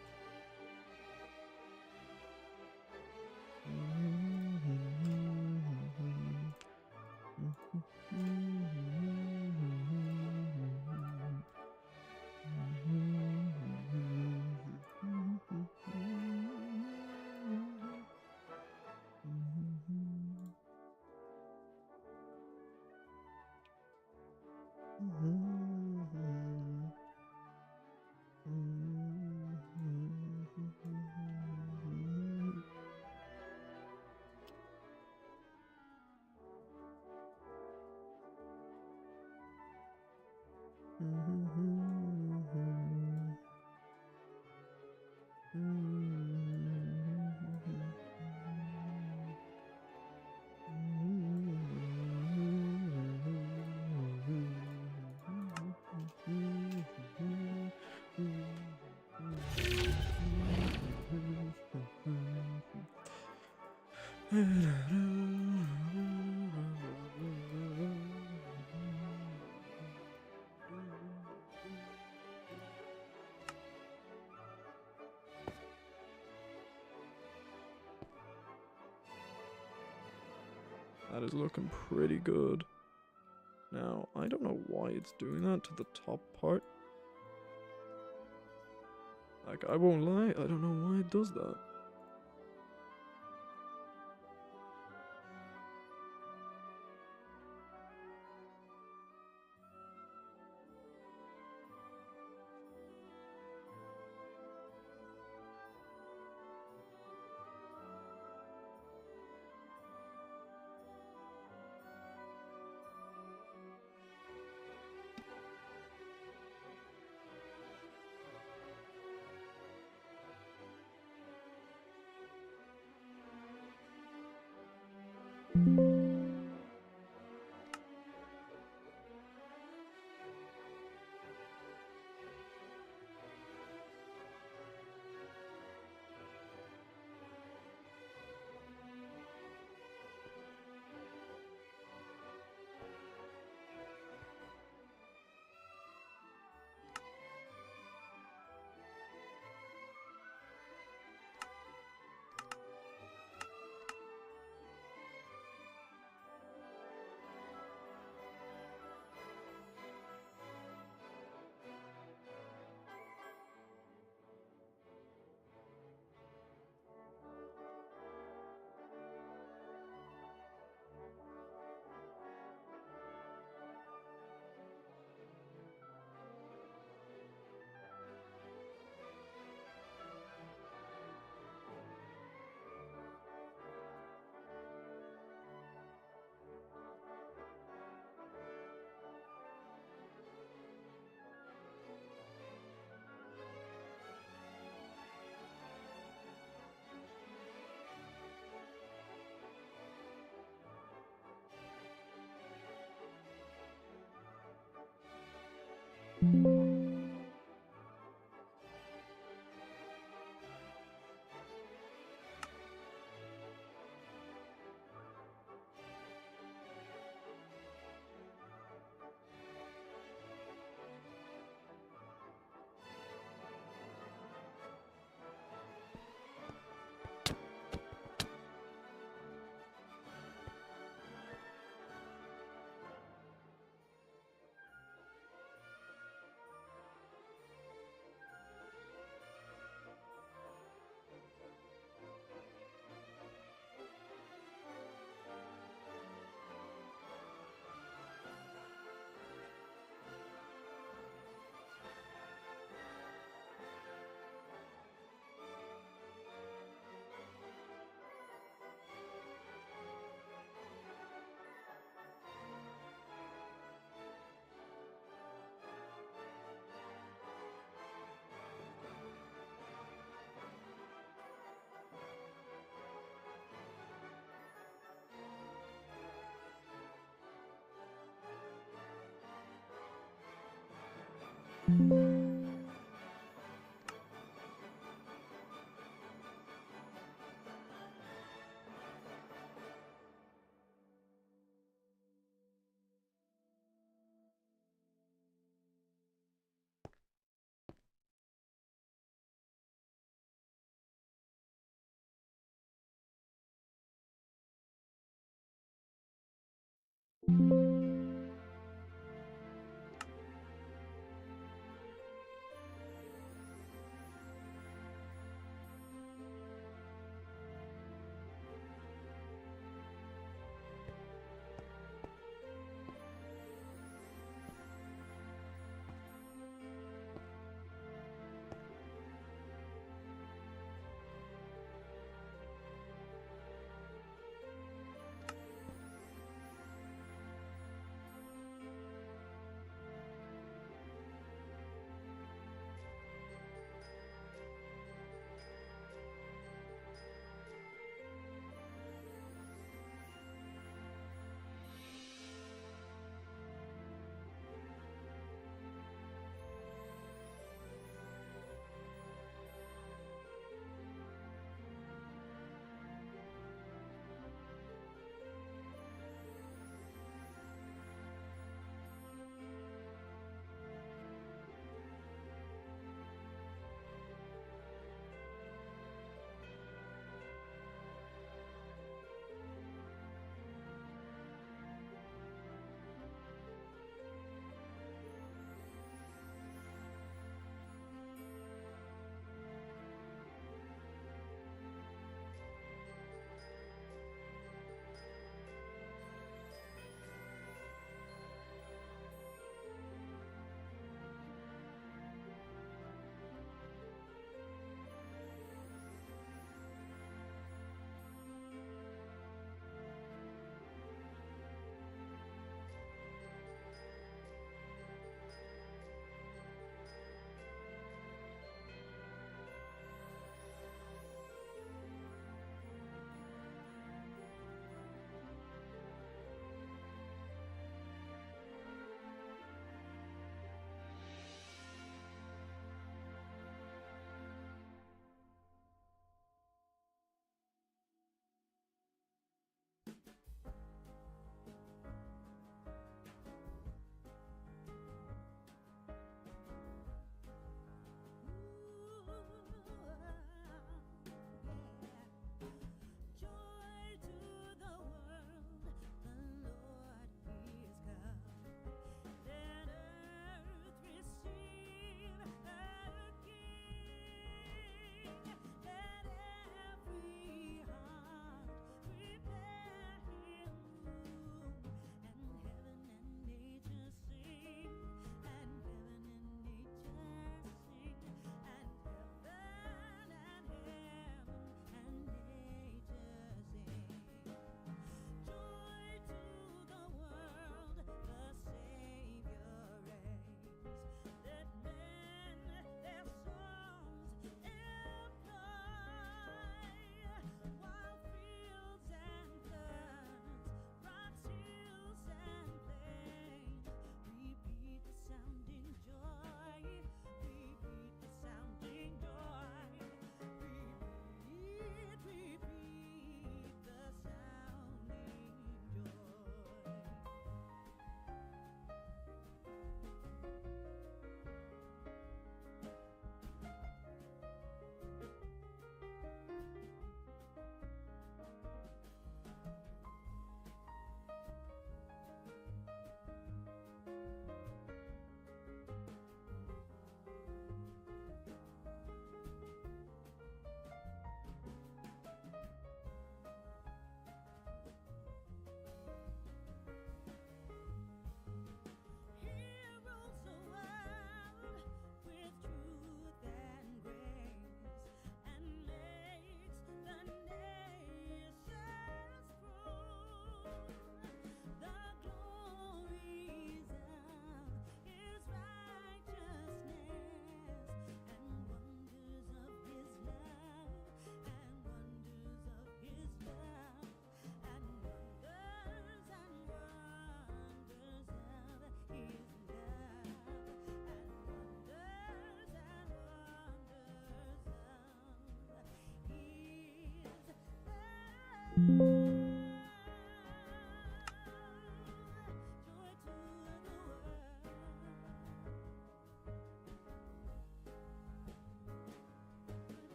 S1: That is looking pretty good. Now, I don't know why it's doing that to the top part. Like, I won't lie, I don't know why it does that.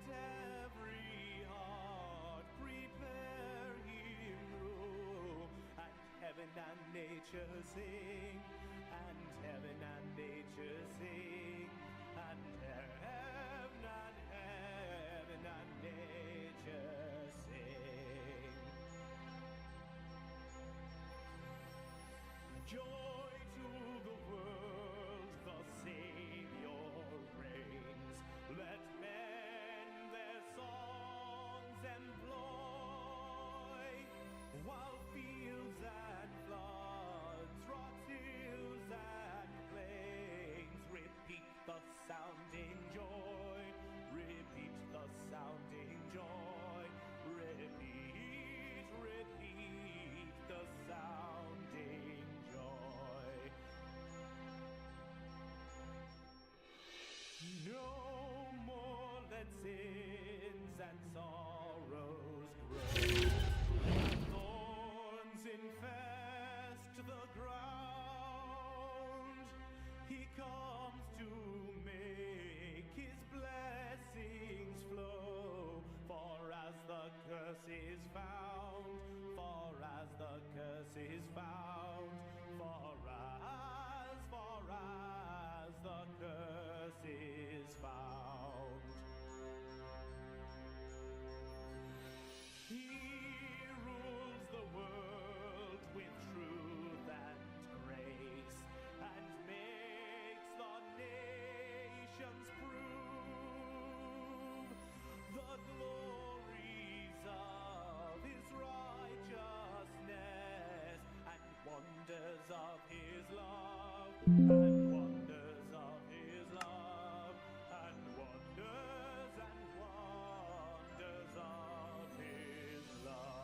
S2: let every heart prepare him room, and heaven and nature sing, and heaven and nature sing, and heaven and nature sing. Joy to the world, the Savior reigns. Let men their songs employ, while fields and floods, rocks, hills and plains repeat the sounding joy, repeat the sounding joy, repeat, repeat the sounding joy. No more let sins and sorrows grow, thorns infest the ground. He comes to make his blessings flow, for as the curse is found, for as the curse is found, for as the curse is found. He rules the world with truth and grace, and makes the nations prove the glories of his righteousness, and wonders of his love, and wonders of his love, and wonders of his love.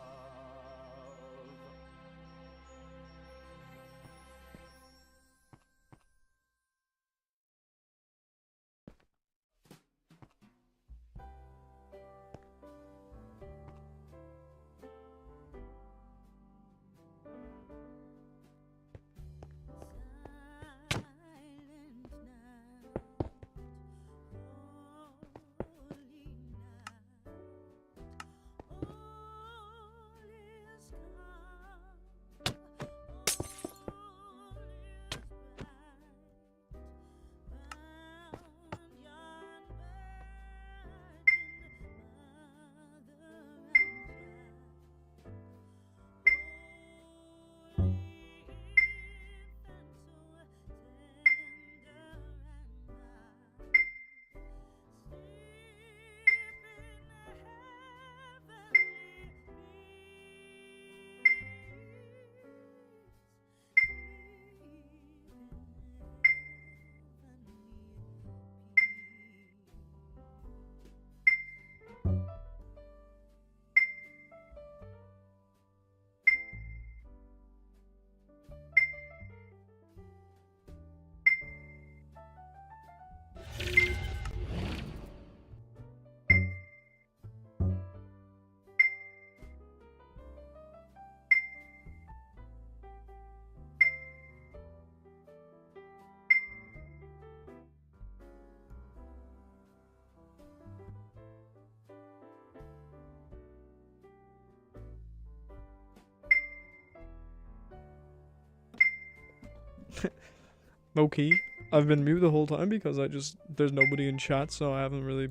S1: Low key, I've been mute the whole time because there's nobody in chat, so I haven't really,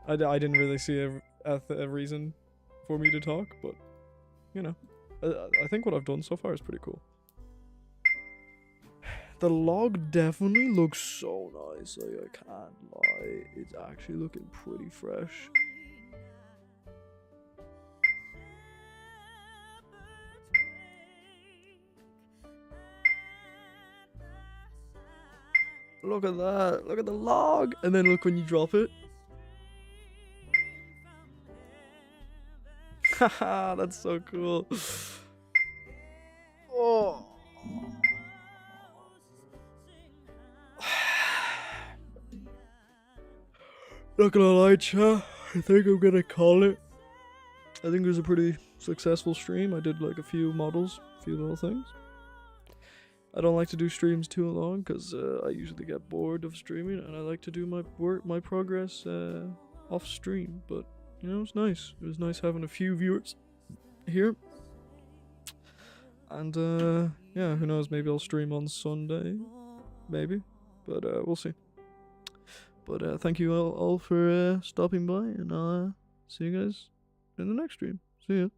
S1: I didn't really see a reason for me to talk, but, you know, I think what I've done so far is pretty cool. The log definitely looks so nice, like, I can't lie, it's actually looking pretty fresh. Look at that, look at the log, and then look when you drop it. Haha, that's so cool. Oh. Not gonna lie, chat, I think I'm gonna call it. I think it was a pretty successful stream. I did like a few models, a few little things. I don't like to do streams too long because I usually get bored of streaming, and I like to do my progress off stream, but you know, it was nice. It was nice having a few viewers here. And yeah, who knows, maybe I'll stream on Sunday, maybe, but we'll see. But thank you all for stopping by, and I'll see you guys in the next stream. See ya.